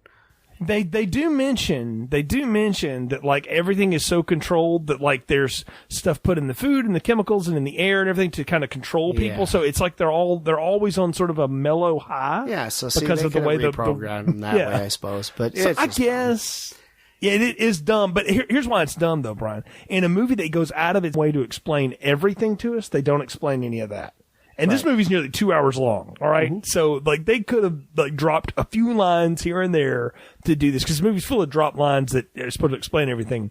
S2: They do mention that like everything is so controlled that like there's stuff put in the food and the chemicals and in the air and everything to kind of control people. Yeah. So it's like they're always on sort of a mellow high.
S3: Yeah, so
S2: because of the way the
S3: program them that way, I suppose. But
S2: so I guess it is dumb. But here's why it's dumb though, Brian. In a movie that goes out of its way to explain everything to us, they don't explain any of that. And this movie's nearly 2 hours long, all right? Mm-hmm. So, like, they could have, like, dropped a few lines here and there to do this, because the movie's full of drop lines that are supposed to explain everything.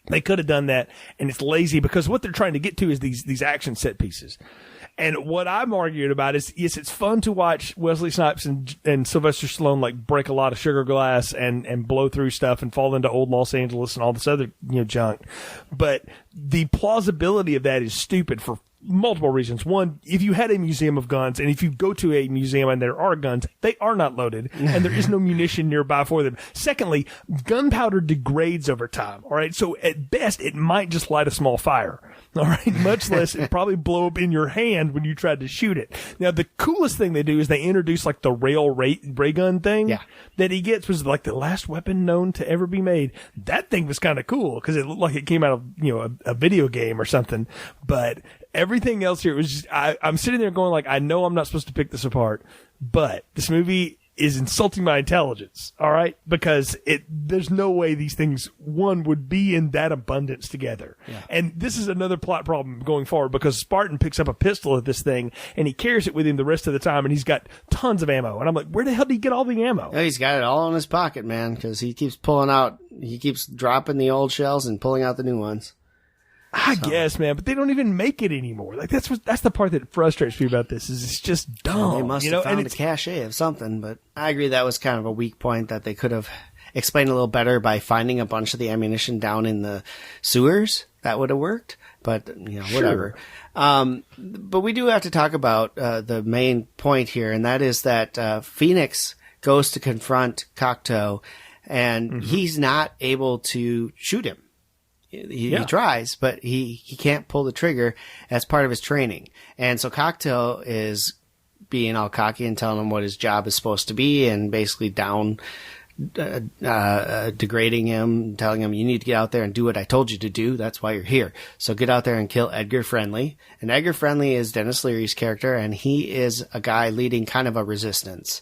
S2: They could have done that, and it's lazy, because what they're trying to get to is these action set pieces. And what I'm arguing about is, yes, it's fun to watch Wesley Snipes and Sylvester Stallone, like, break a lot of sugar glass and blow through stuff and fall into old Los Angeles and all this other, junk. But the plausibility of that is stupid for multiple reasons. One, if you had a museum of guns, and if you go to a museum and there are guns, they are not loaded, and there is no munition nearby for them. Secondly, gunpowder degrades over time, all right? So at best, it might just light a small fire, all right? Much less it probably blow up in your hand when you tried to shoot it. Now, the coolest thing they do is they introduce, like, the ray gun thing that he gets, was like the last weapon known to ever be made. That thing was kind of cool, because it looked like it came out of, a video game or something, but everything else here was just, I'm sitting there going like, I know I'm not supposed to pick this apart, but this movie is insulting my intelligence, all right? Because there's no way these things, one, would be in that abundance together. Yeah. And this is another plot problem going forward, because Spartan picks up a pistol at this thing, and he carries it with him the rest of the time, and he's got tons of ammo. And I'm like, where the hell did he get all the ammo?
S3: Yeah, he's got it all in his pocket, man, because he keeps dropping the old shells and pulling out the new ones.
S2: I guess, man, but they don't even make it anymore. Like that's the part that frustrates me about this is it's just dumb.
S3: They must have found a cachet of something, but I agree that was kind of a weak point that they could have explained a little better by finding a bunch of the ammunition down in the sewers. That would have worked, but whatever. But we do have to talk about the main point here, and that is that Phoenix goes to confront Cocteau, and he's not able to shoot him. He tries, but he can't pull the trigger as part of his training. And so Cocteau is being all cocky and telling him what his job is supposed to be and basically degrading him, telling him, you need to get out there and do what I told you to do. That's why you're here. So get out there and kill Edgar Friendly. And Edgar Friendly is Dennis Leary's character, and he is a guy leading kind of a resistance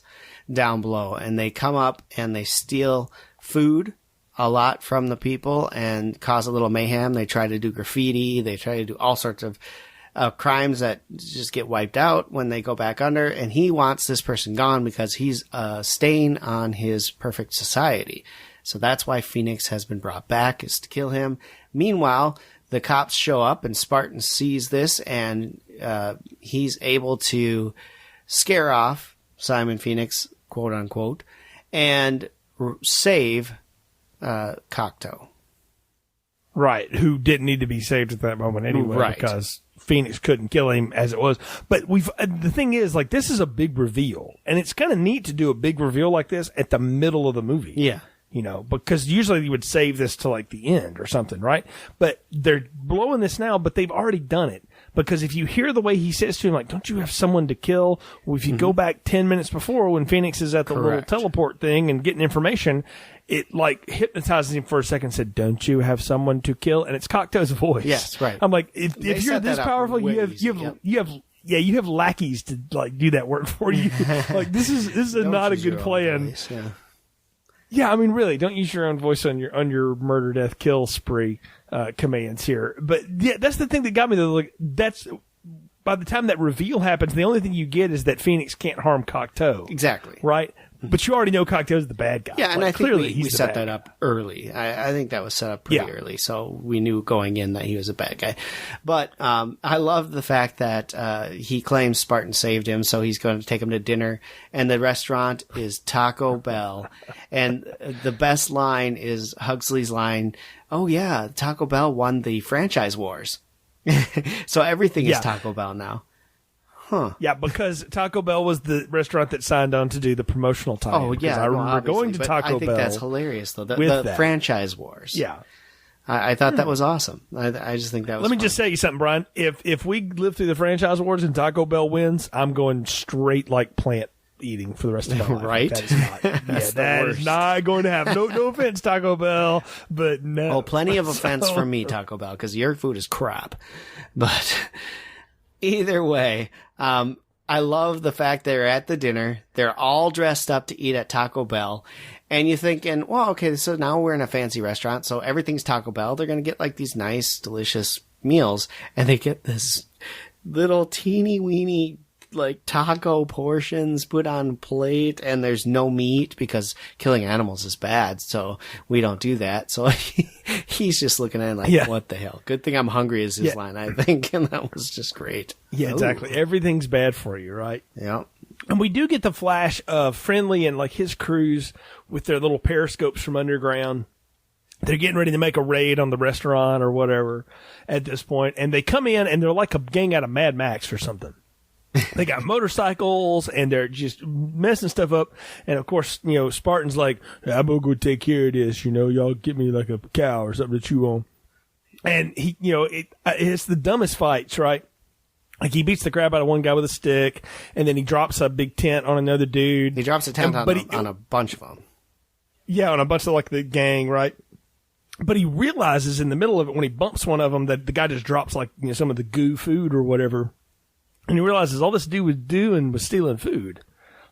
S3: down below. And they come up and they steal food a lot from the people and cause a little mayhem. They try to do graffiti. They try to do all sorts of crimes that just get wiped out when they go back under. And he wants this person gone because he's a stain on his perfect society. So that's why Phoenix has been brought back, is to kill him. Meanwhile, the cops show up and Spartan sees this, and he's able to scare off Simon Phoenix, quote unquote, and save Cocteau.
S2: Right, who didn't need to be saved at that moment anyway, because Phoenix couldn't kill him as it was. But the thing is, like, this is a big reveal, and it's kind of neat to do a big reveal like this at the middle of the movie.
S3: Yeah.
S2: Because usually you would save this to like the end or something, right? But they're blowing this now, but they've already done it. Because if you hear the way he says to him, like, don't you have someone to kill? Well, if you go back 10 minutes before when Phoenix is at the little teleport thing and getting information, it like hypnotizes him for a second and said, don't you have someone to kill? And it's Cocteau's voice.
S3: Yes, right.
S2: I'm like, if you're this powerful, you have lackeys to like do that work for you. Like this is not a good plan.
S3: Voice, yeah.
S2: Yeah, I mean, really, don't use your own voice on your murder, death, kill spree commands here. But yeah, that's the thing that got me though. Like, that's by the time that reveal happens, the only thing you get is that Phoenix can't harm Cocteau.
S3: Exactly.
S2: Right? But you already know Cocteau's the bad guy.
S3: Yeah, and
S2: like,
S3: I think
S2: clearly
S3: we set that up early. I think that was set up pretty early, so we knew going in that he was a bad guy. But I love the fact that he claims Spartan saved him, so he's going to take him to dinner, and the restaurant is Taco Bell. And the best line is Huxley's line, oh yeah, Taco Bell won the franchise wars. So everything is Taco Bell now. Huh.
S2: Yeah, because Taco Bell was the restaurant that signed on to do the promotional tie.
S3: Oh, yeah.
S2: I remember going to Taco Bell.
S3: I think that's hilarious, though. The franchise wars.
S2: Yeah.
S3: I thought that was awesome. I just think that was
S2: Let me just say you something, Brian. If we live through the franchise wars and Taco Bell wins, I'm going straight like plant eating for the rest of my life.
S3: Right?
S2: That is not going to happen. No offense, Taco Bell, but no.
S3: Oh, plenty of offense from me, Taco Bell, because your food is crap. But either way, I love the fact they're at the dinner. They're all dressed up to eat at Taco Bell. And you're thinking, well, okay, so now we're in a fancy restaurant, so everything's Taco Bell. They're going to get like these nice, delicious meals. And they get this little teeny weeny like taco portions put on a plate, and there's no meat because killing animals is bad, so we don't do that. So he's just looking at it like, what the hell? Good thing I'm hungry is his line, I think, and that was just great.
S2: Yeah, exactly. Everything's bad for you, right?
S3: Yeah.
S2: And we do get the flash of Friendly and like his crews with their little periscopes from underground. They're getting ready to make a raid on the restaurant or whatever at this point, and they come in and they're like a gang out of Mad Max or something. They got motorcycles and they're just messing stuff up. And of course, Spartan's like, I'm going to go take care of this. Y'all get me like a cow or something to chew on. And he, it's the dumbest fights, right? Like he beats the crap out of one guy with a stick, and then he drops a big tent on another dude.
S3: He drops a tent on a bunch of them. Yeah,
S2: on a bunch of like the gang, right? But he realizes in the middle of it when he bumps one of them that the guy just drops like some of the goo food or whatever. And he realizes all this dude was doing was stealing food.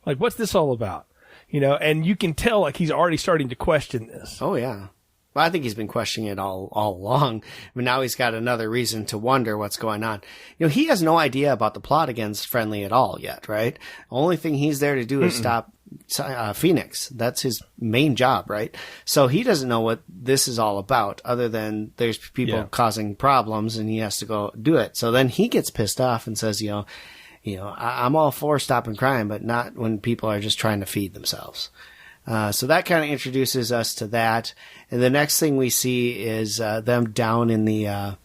S2: Like, what's this all about? And you can tell, like, he's already starting to question this.
S3: Oh, yeah. Well, I think he's been questioning it all along. But now he's got another reason to wonder what's going on. He has no idea about the plot against Friendly at all yet, right? The only thing he's there to do is stop Phoenix. That's his main job, right? So he doesn't know what this is all about, other than there's people causing problems and he has to go do it. So then he gets pissed off and says, I'm all for stopping crime, but not when people are just trying to feed themselves. So that kind of introduces us to that. And the next thing we see is them down in the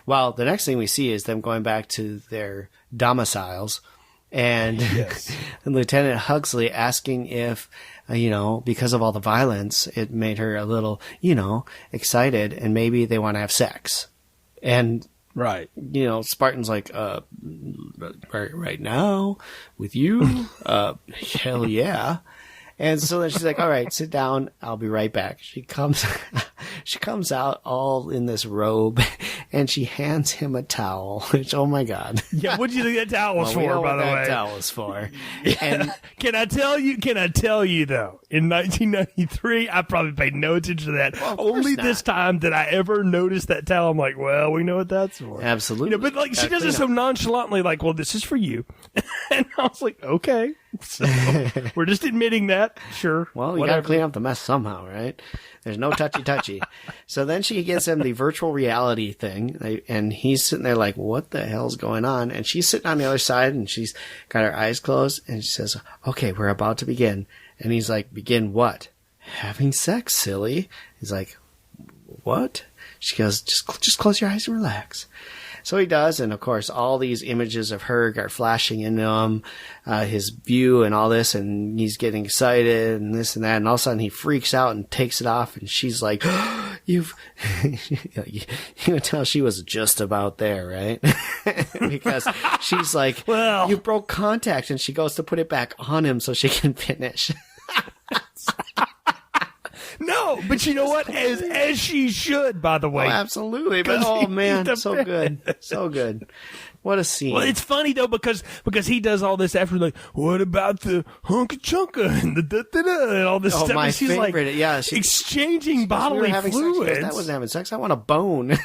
S3: next thing we see is them going back to their domiciles. And, and Lieutenant Huxley asking if, because of all the violence, it made her a little, excited, and maybe they want to have sex. And, Spartan's like, right now with you? Hell yeah. And so then she's like, all right, sit down. I'll be right back. She comes out all in this robe and she hands him a towel, which, oh my God.
S2: Yeah. What'd you think that towel was for, by the way?
S3: That towel was for.
S2: And can I tell you though, in 1993, I probably paid no attention to that.
S3: Well,
S2: only this time did I ever notice that towel. I'm like, well, we know what that's for.
S3: Absolutely.
S2: But like, she does it so nonchalantly, like, well, this is for you. And I was like, okay. So we're just admitting that. Sure.
S3: Well, you got to clean up the mess somehow, right? There's no touchy. So then she gives him the virtual reality thing, and he's sitting there like, what the hell's going on? And she's sitting on the other side, and she's got her eyes closed, and she says, okay, we're about to begin. And he's like, begin what? Having sex, silly. He's like, what? She goes, just close your eyes and relax. So he does, and of course, all these images of her are flashing into him, his view and all this, and he's getting excited and this and that, and all of a sudden he freaks out and takes it off, and she's like, you can tell she was just about there, right? Because she's like, well, you broke contact, and she goes to put it back on him so she can finish.
S2: No, but you know what? As she should, by the way.
S3: Oh, absolutely. But oh man, so good. So good. What a scene.
S2: Well, it's funny though because he does all this after, like, what about the hunka chunka and the da-da-da and all this stuff.
S3: My
S2: and she's
S3: favorite.
S2: Like,
S3: yeah,
S2: exchanging bodily fluids.
S3: That wasn't having sex. I want a bone.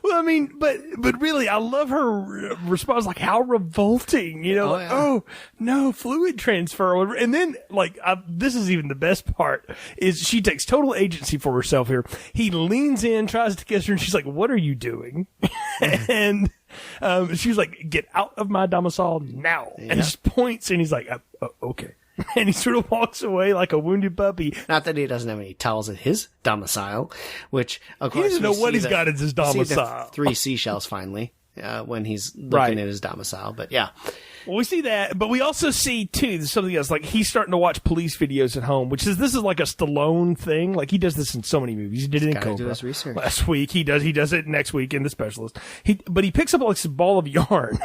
S2: Well, I mean, but really, I love her response. Like, how revolting, oh no, fluid transfer. And then, like, this is even the best part, is she takes total agency for herself here. He leans in, tries to kiss her, and she's like, what are you doing? And she's like, get out of my domicile now. Yeah. And just points, and he's like, okay. And he sort of walks away like a wounded puppy.
S3: Not that he doesn't have any towels at his domicile, which, of course,
S2: he doesn't know what he's got at his domicile.
S3: 3 seashells finally, when he's looking at his domicile. But yeah.
S2: Well, we see that, but we also see, too, something else. Like, he's starting to watch police videos at home, this is like a Stallone thing. Like, he does this in so many movies. He did it in Cobra
S3: do his research.
S2: last week. He does it next week in The Specialist. But he picks up like some ball of yarn.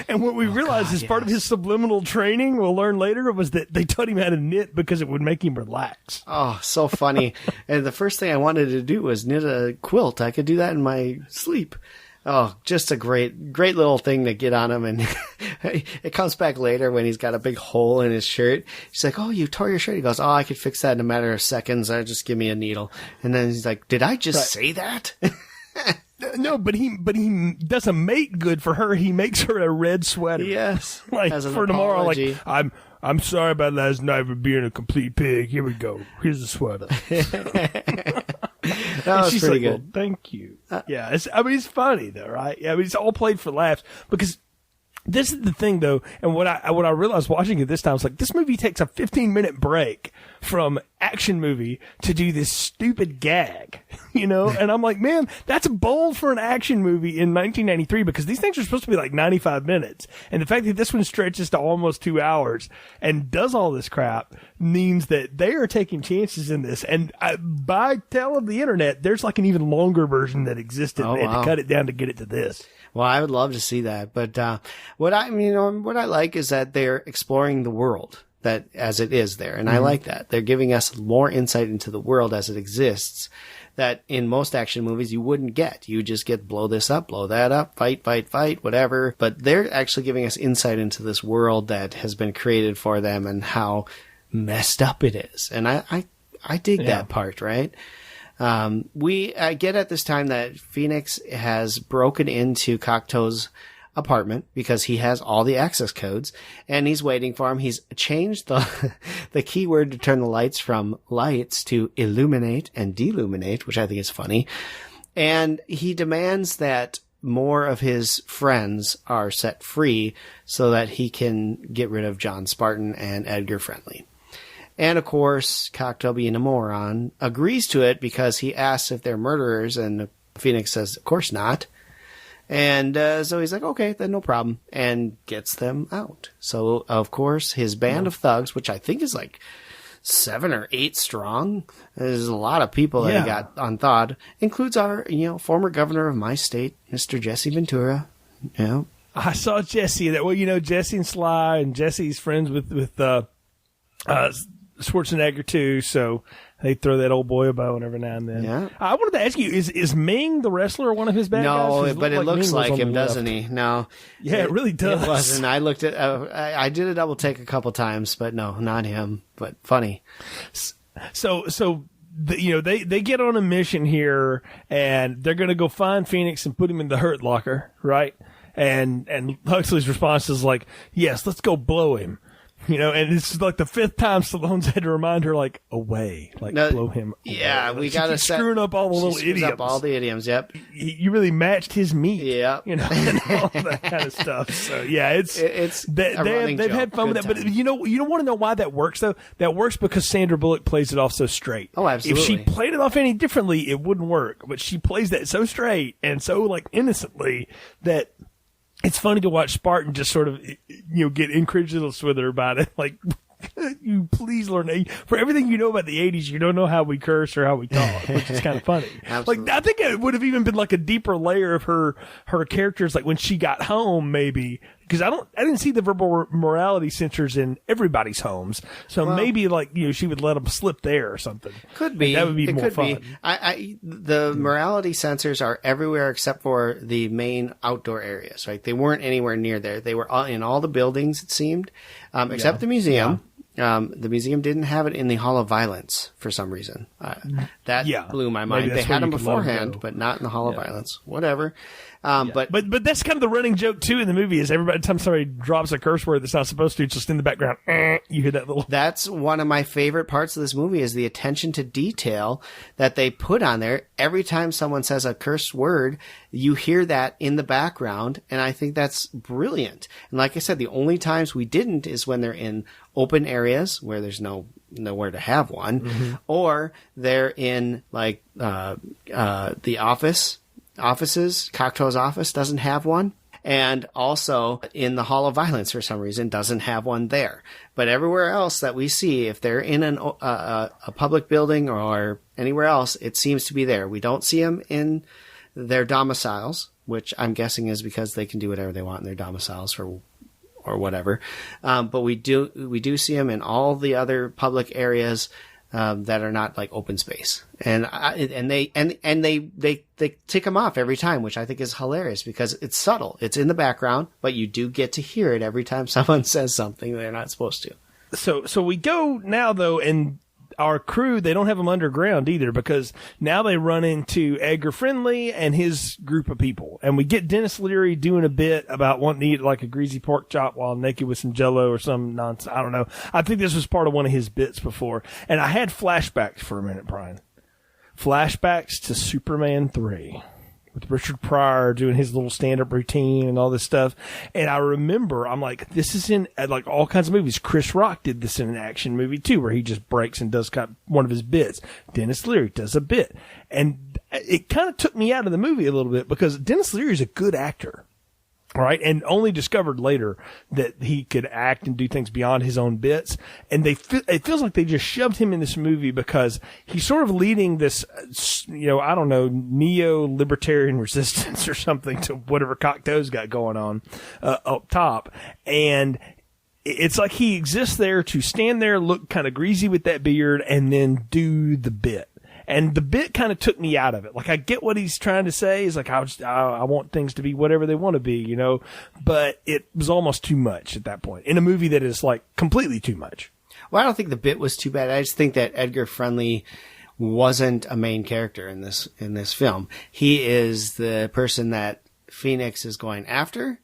S2: And what we realized is part of his subliminal training, we'll learn later, was that they taught him how to knit because it would make him relax.
S3: Oh, so funny. And the first thing I wanted to do was knit a quilt. I could do that in my sleep. Oh, just a great little thing to get on him. And it comes back later when he's got a big hole in his shirt. She's like, oh, you tore your shirt. He goes, oh, I could fix that in a matter of seconds. Just give me a needle. And then he's like, did I just say that?
S2: No, but he doesn't make good for her. He makes her a red sweater.
S3: Yes.
S2: Like, for tomorrow, like, I'm sorry about last night for being a complete pig. Here we go. Here's a sweater.
S3: That was pretty good.
S2: Well, thank you. Yeah, it's funny though, right? Yeah, it's all played for laughs because this is the thing though, and what I realized watching it this time was like, this movie takes a 15-minute break from action movie to do this stupid gag, and I'm like, man, that's bold for an action movie in 1993 because these things are supposed to be like 95 minutes, and the fact that this one stretches to almost 2 hours and does all this crap means that they are taking chances in this. And by tell of the internet, there's like an even longer version that existed. They had to cut it down to get it to this.
S3: Well, I would love to see that. But what I like is that they're exploring the world that as it is there. And I like that. They're giving us more insight into the world as it exists that in most action movies you wouldn't get. You just get blow this up, blow that up, fight, whatever. But they're actually giving us insight into this world that has been created for them and how messed up it is. And I dig that part, right? We get at this time that Phoenix has broken into Cocteau's apartment because he has all the access codes and he's waiting for him. He's changed the keyword to turn the lights from lights to illuminate and deluminate, which I think is funny. And he demands that more of his friends are set free so that he can get rid of John Spartan and Edgar Friendly. And of course, Cocteau being a moron agrees to it because he asks if they're murderers and Phoenix says, of course not. And so he's like, okay, then no problem, and gets them out. So, of course, his band of thugs, which I think is like 7 or 8 strong, there's a lot of people that he got unthawed, includes our, former governor of my state, Mr. Jesse Ventura.
S2: I saw Jesse. Jesse and Sly, and Jesse's friends with Schwarzenegger too, so they throw that old boy a bone every now and then. Yeah. I wanted to ask you, is Ming the wrestler one of his bad guys?
S3: No, but it looks like him, doesn't he? No.
S2: Yeah, it really does.
S3: It wasn't. I looked at, I did a double take a couple times, but no, not him, but funny.
S2: So they get on a mission here, and they're going to go find Phoenix and put him in the Hurt Locker, right? And Huxley's response is like, yes, let's go blow him. And it's like the 5th time Stallone's had to remind her, like, away, like, blow him away.
S3: Yeah, we got to
S2: screwing up all the little idioms.
S3: Up all the idioms, yep.
S2: You really matched his meat.
S3: Yeah.
S2: And all that kind of stuff. So, yeah, they've had fun with that. But you don't want to know why that works, though? That works because Sandra Bullock plays it off so straight.
S3: Oh, absolutely.
S2: If she played it off any differently, it wouldn't work. But she plays that so straight and so, like, innocently that it's funny to watch Spartan just sort of, get incredulous with her about it. Like, you please learn. For everything you know about the 80s, you don't know how we curse or how we talk, which is kind of funny.
S3: Absolutely.
S2: Like, I think it would have even been like a deeper layer of her characters, like when she got home, maybe. Because I didn't see the verbal morality censors in everybody's homes. So maybe she would let them slip there or something.
S3: Could be.
S2: That would be more fun.
S3: The morality censors are everywhere except for the main outdoor areas, right? They weren't anywhere near there. They were in all the buildings, it seemed, except the museum. Yeah. The museum didn't have it in the Hall of Violence for some reason. That blew my mind. They had them beforehand, but not in the Hall of Violence. Whatever. But
S2: that's kind of the running joke too in the movie is every time somebody drops a curse word that's not supposed to, it's just in the background. You hear that little.
S3: That's one of my favorite parts of this movie is the attention to detail that they put on there. Every time someone says a curse word, you hear that in the background, and I think that's brilliant. And like I said, the only times we didn't is when they're in open areas where there's nowhere to have one, or they're in like the offices. Cocteau's office doesn't have one, and also in the Hall of Violence for some reason doesn't have one there. But everywhere else that we see, if they're in a public building or anywhere else, it seems to be there. We don't see them in their domiciles, which I'm guessing is because they can do whatever they want in their domiciles or whatever. But we do see them in all the other public areas that are not like open space, and they tick them off every time, which I think is hilarious because it's subtle. It's in the background, but you do get to hear it every time someone says something they're not supposed to.
S2: So we go now though, and our crew, they don't have them underground either because now they run into Edgar Friendly and his group of people. And we get Dennis Leary doing a bit about wanting to eat like a greasy pork chop while naked with some Jell-O or some nonsense. I don't know. I think this was part of one of his bits before. And I had flashbacks for a minute, Brian. Flashbacks to Superman 3. With Richard Pryor doing his little stand-up routine and all this stuff. And I remember, I'm like, this is in like all kinds of movies. Chris Rock did this in an action movie too, where he just breaks and does kind of one of his bits. Dennis Leary does a bit. And it kind of took me out of the movie a little bit because Dennis Leary is a good actor. Right. And only discovered later that he could act and do things beyond his own bits. And it feels like they just shoved him in this movie because he's sort of leading this, I don't know, neo-libertarian resistance or something to whatever Cocteau's got going on, up top. And it's like he exists there to stand there, look kind of greasy with that beard and then do the bit. And the bit kind of took me out of it. Like, I get what he's trying to say. He's like, I want things to be whatever they want to be, but it was almost too much at that point in a movie that is like completely too much.
S3: Well, I don't think the bit was too bad. I just think that Edgar Friendly wasn't a main character in this film. He is the person that Phoenix is going after,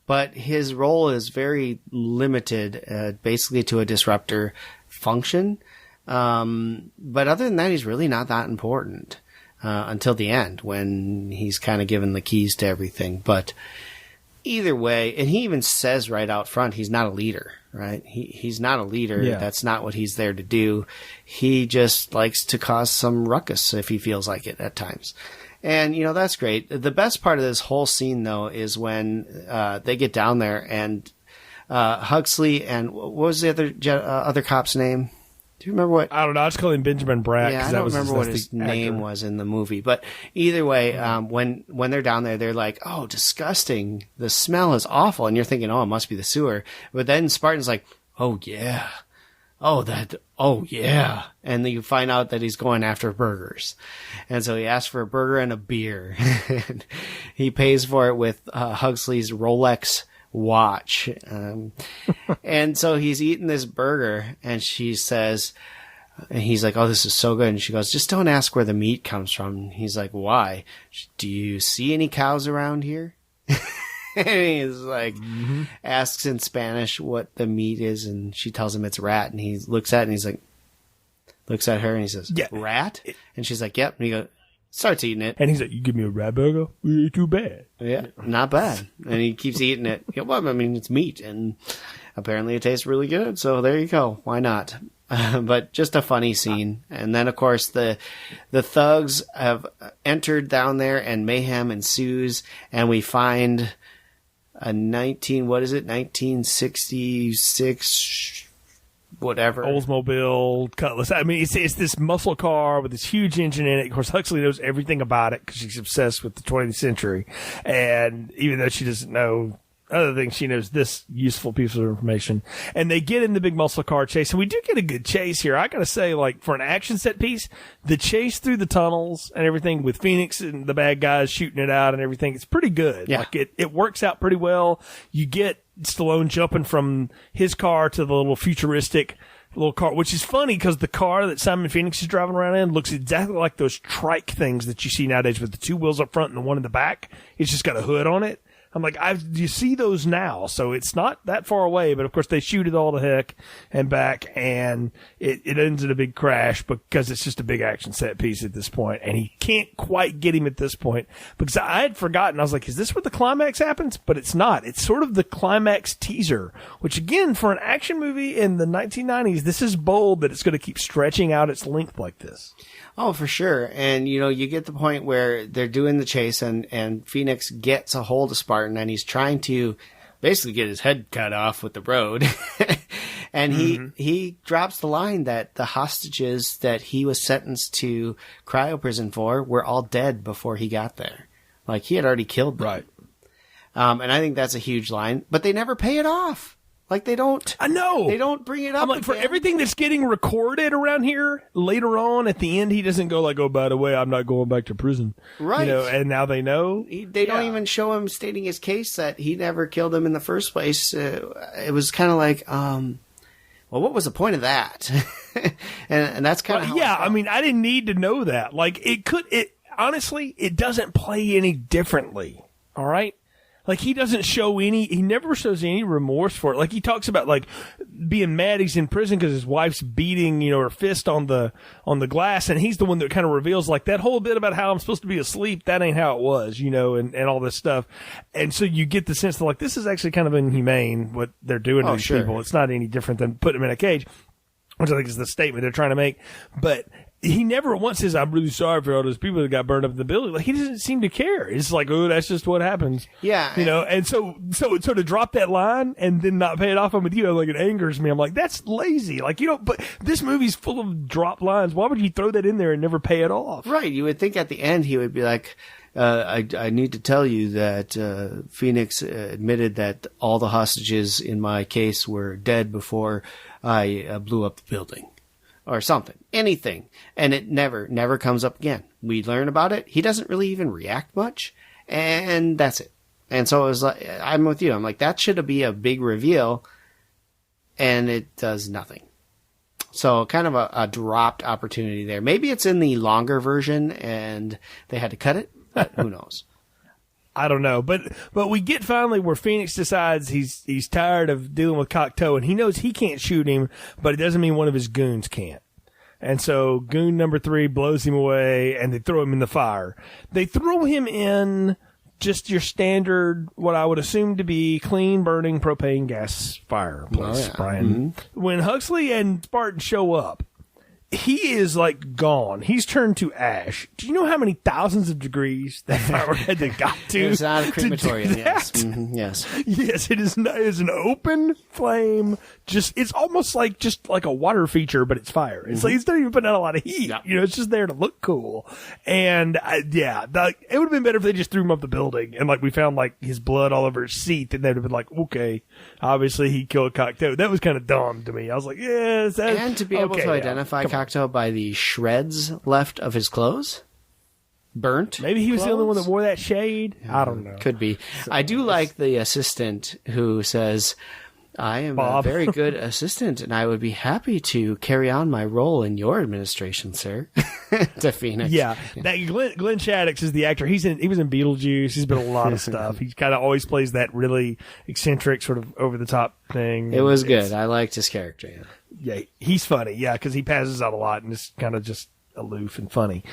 S3: but his role is very limited, basically to a disruptor function. But other than that, he's really not that important until the end when he's kind of given the keys to everything. But either way, and he even says right out front, he's not a leader, right? He's not a leader.
S2: Yeah.
S3: That's not what he's there to do. He just likes to cause some ruckus if he feels like it at times. And, that's great. The best part of this whole scene, though, is when they get down there and Huxley and what was the other cop's name? Do you remember what?
S2: I don't know. I just call him Benjamin Bratt.
S3: Yeah, I don't remember what his name was in the movie. But either way, when they're down there, they're like, oh, disgusting. The smell is awful. And you're thinking, oh, it must be the sewer. But then Spartan's like, oh, yeah. Oh, yeah. And then you find out that he's going after burgers. And so he asks for a burger and a beer. He pays for it with Huxley's Rolex watch. And so he's eating this burger and she says, and he's like, oh, this is so good. And she goes, just don't ask where the meat comes from. And he's like, why? Do you see any cows around here? And he's like, asks in Spanish what the meat is. And she tells him it's rat. And he looks at it and he's like, looks at her and he says, yeah. Rat? And she's like, yep. And he goes, starts eating it.
S2: And he's like, you give me a rat burger? Too bad.
S3: Yeah, not bad. And he keeps eating it. Yeah, well, I mean, it's meat, and apparently it tastes really good. So there you go. Why not? But just a funny scene. And then, of course, the thugs have entered down there, and mayhem ensues. And we find a 1966 whatever
S2: Oldsmobile Cutlass. I mean, it's this muscle car with this huge engine in it. Of course, Huxley knows everything about it because she's obsessed with the 20th century. And even though she doesn't know other things, she knows this useful piece of information. And they get in the big muscle car chase, and we do get a good chase here. I gotta say, like, for an action set piece, the chase through the tunnels and everything with Phoenix and the bad guys shooting it out and everything, it's pretty good.
S3: Yeah.
S2: Like, it works out pretty well. You get Stallone jumping from his car to the little futuristic little car, which is funny because the car that Simon Phoenix is driving around in looks exactly like those trike things that you see nowadays with the two wheels up front and the one in the back. It's just got a hood on it. I'm like, you see those now, so it's not that far away, but of course they shoot it all to heck and back, and it ends in a big crash because it's just a big action set piece at this point, and he can't quite get him at this point, because I had forgotten. I was like, is this where the climax happens? But it's not. It's sort of the climax teaser, which again, for an action movie in the 1990s, this is bold that it's going to keep stretching out its length like this.
S3: Oh, for sure. And, you get the point where they're doing the chase and Phoenix gets a hold of Spartan and he's trying to basically get his head cut off with the road. And he drops the line that the hostages that he was sentenced to cryo prison for were all dead before he got there. Like, he had already killed them.
S2: Right.
S3: And I think that's a huge line, but they never pay it off. Like, they don't.
S2: I know.
S3: They don't bring it up.
S2: I'm like, for everything that's getting recorded around here, later on at the end, he doesn't go like, oh, by the way, I'm not going back to prison.
S3: Right.
S2: And now they know.
S3: They don't even show him stating his case that he never killed him in the first place. It was kind of like, well, what was the point of that? and that's kind of
S2: I mean, I didn't need to know that. Like, honestly, it doesn't play any differently. All right? Like, he never shows any remorse for it. Like, he talks about, like, being mad he's in prison because his wife's beating, her fist on the glass, and he's the one that kind of reveals, like, that whole bit about how I'm supposed to be asleep, that ain't how it was, and all this stuff. And so you get the sense that, like, this is actually kind of inhumane, what they're doing to these people. It's not any different than putting them in a cage, which I think is the statement they're trying to make. But he never once says, I'm really sorry for all those people that got burned up in the building. Like, he doesn't seem to care. It's like, oh, that's just what happens.
S3: Yeah.
S2: And so to drop that line and then not pay it off on with like, it angers me. I'm like, that's lazy. Like, but this movie's full of drop lines. Why would you throw that in there and never pay it off?
S3: Right. You would think at the end he would be like, I need to tell you that Phoenix admitted that all the hostages in my case were dead before I blew up the building. Or something. Anything. And it never comes up again. We learn about it. He doesn't really even react much. And that's it. And so it was like, I'm with you. I'm like, that should be a big reveal. And it does nothing. So kind of a dropped opportunity there. Maybe it's in the longer version and they had to cut it. But who knows?
S2: I don't know, but we get finally where Phoenix decides he's tired of dealing with Cocteau, and he knows he can't shoot him, but it doesn't mean one of his goons can't. And so goon number 3 blows him away, and they throw him in the fire. They throw him in just your standard, what I would assume to be clean burning propane gas fireplace, Brian. Mm-hmm. When Huxley and Spartan show up, he is like gone. He's turned to ash. Do you know how many thousands of degrees that fire had to got to?
S3: It's not a crematorium, yes. Mm-hmm, yes.
S2: Yes, it is not, it's an open flame. It's almost like just like a water feature, but it's fire. It's like, it's not even putting out a lot of heat. Yeah. You know, it's just there to look cool. And it would have been better if they just threw him up the building and like we found like his blood all over his seat, and they'd have been like, okay, obviously he killed Cocteau. That was kind of dumb to me. I was like, yes.
S3: And to be able to identify Cocteau by the shreds left of his clothes, burnt.
S2: Maybe he was the only one that wore that shade. Yeah, I don't know.
S3: Could be. So I do like the assistant who says, I am Bob. A very good assistant, and I would be happy to carry on my role in your administration, sir. To Phoenix.
S2: Yeah. That Glenn Shaddix is the actor. He was in Beetlejuice. He's been in a lot of stuff. He kind of always plays that really eccentric, sort of over the top thing.
S3: It was good. I liked his character.
S2: Yeah, he's funny. Yeah, because he passes out a lot and is kind of just aloof and funny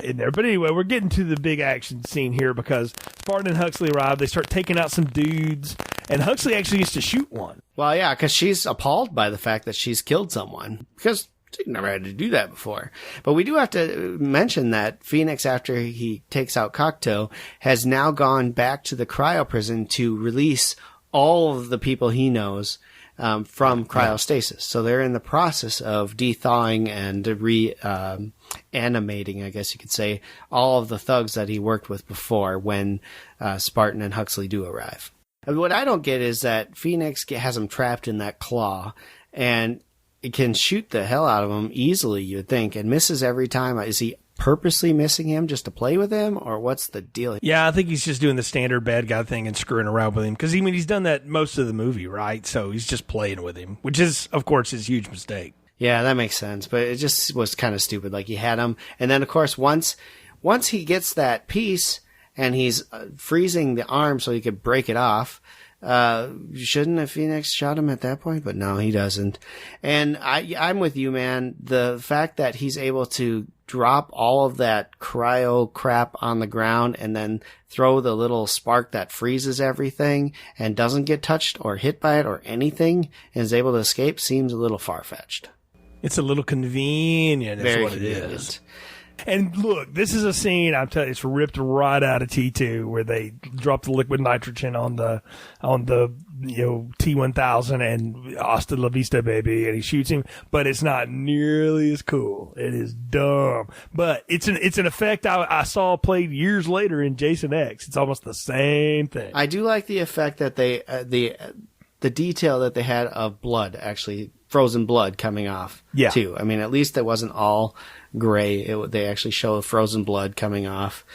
S2: in there. But anyway, we're getting to the big action scene here because Spartan and Huxley arrive. They start taking out some dudes, and Huxley actually gets to shoot one.
S3: Well, yeah, because she's appalled by the fact that she's killed someone because she never had to do that before. But we do have to mention that Phoenix, after he takes out Cocteau, has now gone back to the cryo prison to release all of the people he knows from cryostasis. So they're in the process of de-thawing and reanimating, I guess you could say, all of the thugs that he worked with before when Spartan and Huxley do arrive. And what I don't get is that Phoenix has him trapped in that claw, and it can shoot the hell out of him easily, you would think, and misses every time. Is he purposely missing him just to play with him, or what's the deal?
S2: Yeah, I think he's just doing the standard bad guy thing and screwing around with him, because he's done that most of the movie, right? So he's just playing with him, which is, of course, his huge mistake.
S3: Yeah, that makes sense, but it just was kind of stupid. Like, he had him, and then, of course, once he gets that piece and he's freezing the arm so he could break it off, shouldn't have Phoenix shot him at that point? But no, he doesn't. And I'm with you, man. The fact that he's able to drop all of that cryo crap on the ground and then throw the little spark that freezes everything and doesn't get touched or hit by it or anything and is able to escape seems a little far-fetched.
S2: It's a little convenient.
S3: Very
S2: what
S3: convenient.
S2: It is. And look, this is a scene, I'm telling you, it's ripped right out of T2, where they drop the liquid nitrogen on the T-1000 and hasta la vista, baby, and he shoots him, but it's not nearly as cool. It is dumb. But it's an effect I saw played years later in Jason X. It's almost the same thing.
S3: I do like the effect that they, the detail that they had of blood, actually, frozen blood coming off, too. I mean, at least it wasn't all gray. They actually show frozen blood coming off.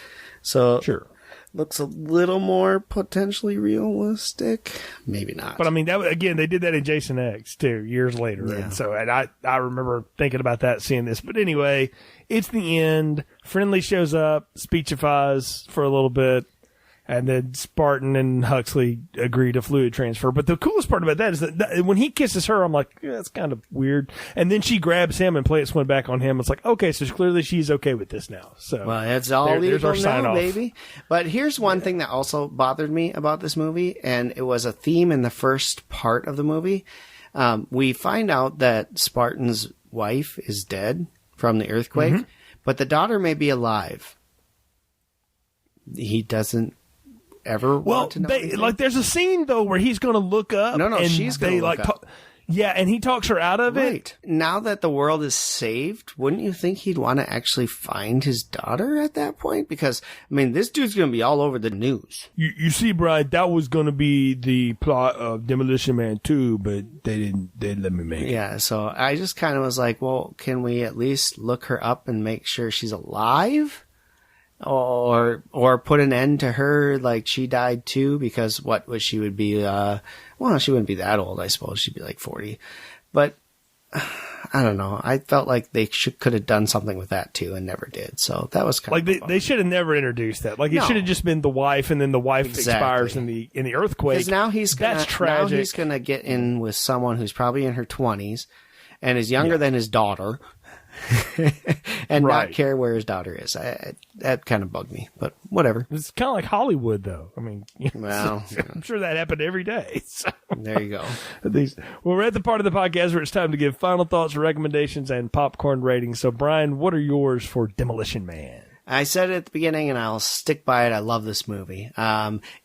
S3: So
S2: sure.
S3: Looks a little more potentially realistic. Maybe not.
S2: But I mean, they did that in Jason X too, years later. Yeah. And I remember thinking about that, seeing this. But anyway, it's the end. Friendly shows up, speechifies for a little bit. And then Spartan and Huxley agree to fluid transfer. But the coolest part about that is that when he kisses her, I'm like, yeah, that's kind of weird. And then she grabs him and plants one back on him. It's like, okay, so clearly she's okay with this now. So
S3: well, that's all legal now, baby. But here's one thing that also bothered me about this movie, and it was a theme in the first part of the movie. We find out that Spartan's wife is dead from the earthquake, but the daughter may be alive. He doesn't ever want to know anything?
S2: There's a scene though where he's going to look up.
S3: No,
S2: and
S3: she's going to look up.
S2: Yeah, and he talks her out of it.
S3: Now that the world is saved, wouldn't you think he'd want to actually find his daughter at that point? Because, I mean, this dude's going to be all over the news.
S2: You see, Brian, that was going to be the plot of Demolition Man 2, but they didn't let me make it.
S3: Yeah, so I just kind of was like, well, can we at least look her up and make sure she's alive? Or put an end to her, like she died too, because she would be, she wouldn't be that old, I suppose. She'd be like 40. But I don't know. I felt like they could have done something with that too, and never did. So that was kind
S2: of they should have never introduced that. Like it should have just been the wife, and then the wife expires in the earthquake.
S3: Because now that's tragic. Now he's gonna get in with someone who's probably in her 20s and is younger than his daughter. And not care where his daughter is. That kind of bugged me, but whatever.
S2: It's kind of like Hollywood, though. I mean,
S3: well,
S2: I'm sure that happened every day. So.
S3: There you go.
S2: Well, we're at the part of the podcast where it's time to give final thoughts, recommendations, and popcorn ratings. So, Brian, what are yours for Demolition Man?
S3: I said it at the beginning, and I'll stick by it. I love this movie.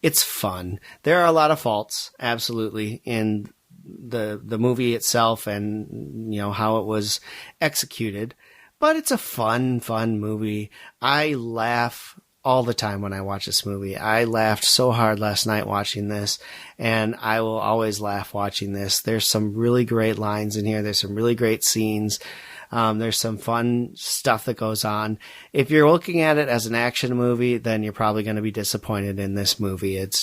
S3: It's fun. There are a lot of faults, absolutely, in the movie itself and, how it was executed. But it's a fun movie. I laugh all the time when I watch this movie. I laughed so hard last night watching this, and I will always laugh watching this. There's some really great lines in here. There's some really great scenes. There's some fun stuff that goes on. If you're looking at it as an action movie, then you're probably going to be disappointed in this movie. It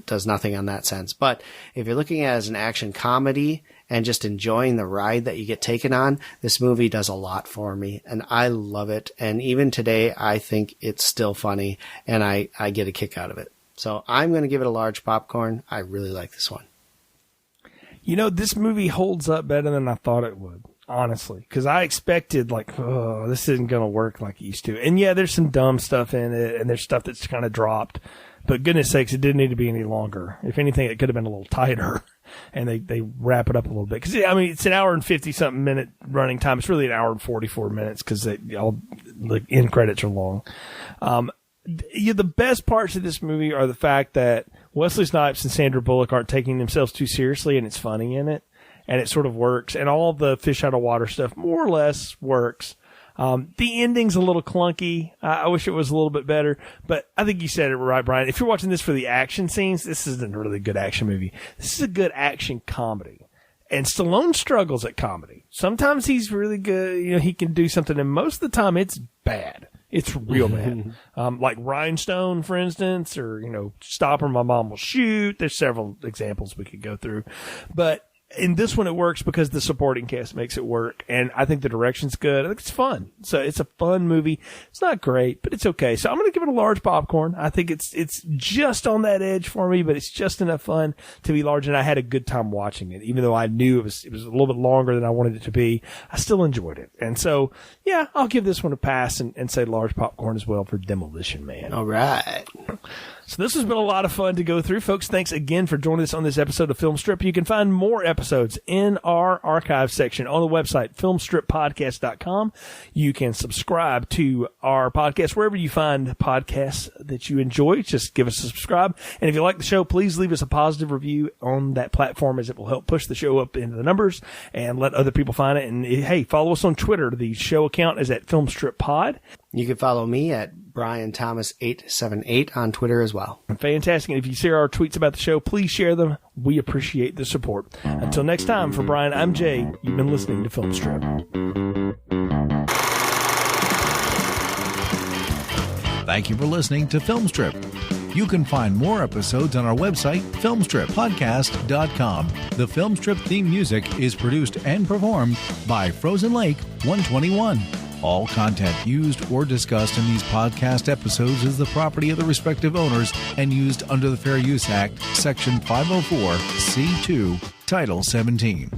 S3: does nothing on that sense. But if you're looking at it as an action comedy and just enjoying the ride that you get taken on, this movie does a lot for me, and I love it. And even today, I think it's still funny, and I get a kick out of it. So I'm going to give it a large popcorn. I really like this one.
S2: This movie holds up better than I thought it would. Honestly, because I expected this isn't going to work like it used to. And yeah, there's some dumb stuff in it, and there's stuff that's kind of dropped. But goodness sakes, it didn't need to be any longer. If anything, it could have been a little tighter. And they wrap it up a little bit. Because, it's an hour and 50-something minute running time. It's really an hour and 44 minutes because all the end credits are long. The best parts of this movie are the fact that Wesley Snipes and Sandra Bullock aren't taking themselves too seriously, and it's funny in it. And it sort of works. And all the fish out of water stuff more or less works. The ending's a little clunky. I wish it was a little bit better. But I think you said it right, Brian. If you're watching this for the action scenes, this isn't a really good action movie. This is a good action comedy. And Stallone struggles at comedy. Sometimes he's really good. He can do something. And most of the time, it's bad. It's real bad. Like Rhinestone, for instance, or, Stop or My Mom Will Shoot. There's several examples we could go through. But in this one, it works because the supporting cast makes it work, and I think the direction's good. I think it's fun. So it's a fun movie. It's not great, but it's okay. So I'm going to give it a large popcorn. I think it's just on that edge for me, but it's just enough fun to be large, and I had a good time watching it. Even though I knew it was a little bit longer than I wanted it to be, I still enjoyed it. And so, yeah, I'll give this one a pass and say large popcorn as well for Demolition Man.
S3: All right.
S2: So this has been a lot of fun to go through. Folks, thanks again for joining us on this episode of Film Strip. You can find more episodes in our archive section on the website, filmstrippodcast.com. You can subscribe to our podcast wherever you find podcasts that you enjoy. Just give us a subscribe. And if you like the show, please leave us a positive review on that platform, as it will help push the show up into the numbers and let other people find it. And hey, follow us on Twitter. The show account is at FilmstripPod.
S3: You can follow me at Brian Thomas 878 on Twitter as well.
S2: Fantastic. And if you see our tweets about the show, please share them. We appreciate the support. Until next time, for Brian, I'm Jay. You've been listening to Film Strip.
S1: Thank you for listening to Film Strip. You can find more episodes on our website, filmstrippodcast.com. The Film Strip theme music is produced and performed by Frozen Lake 121. All content used or discussed in these podcast episodes is the property of the respective owners and used under the Fair Use Act, Section 504, C2, Title 17.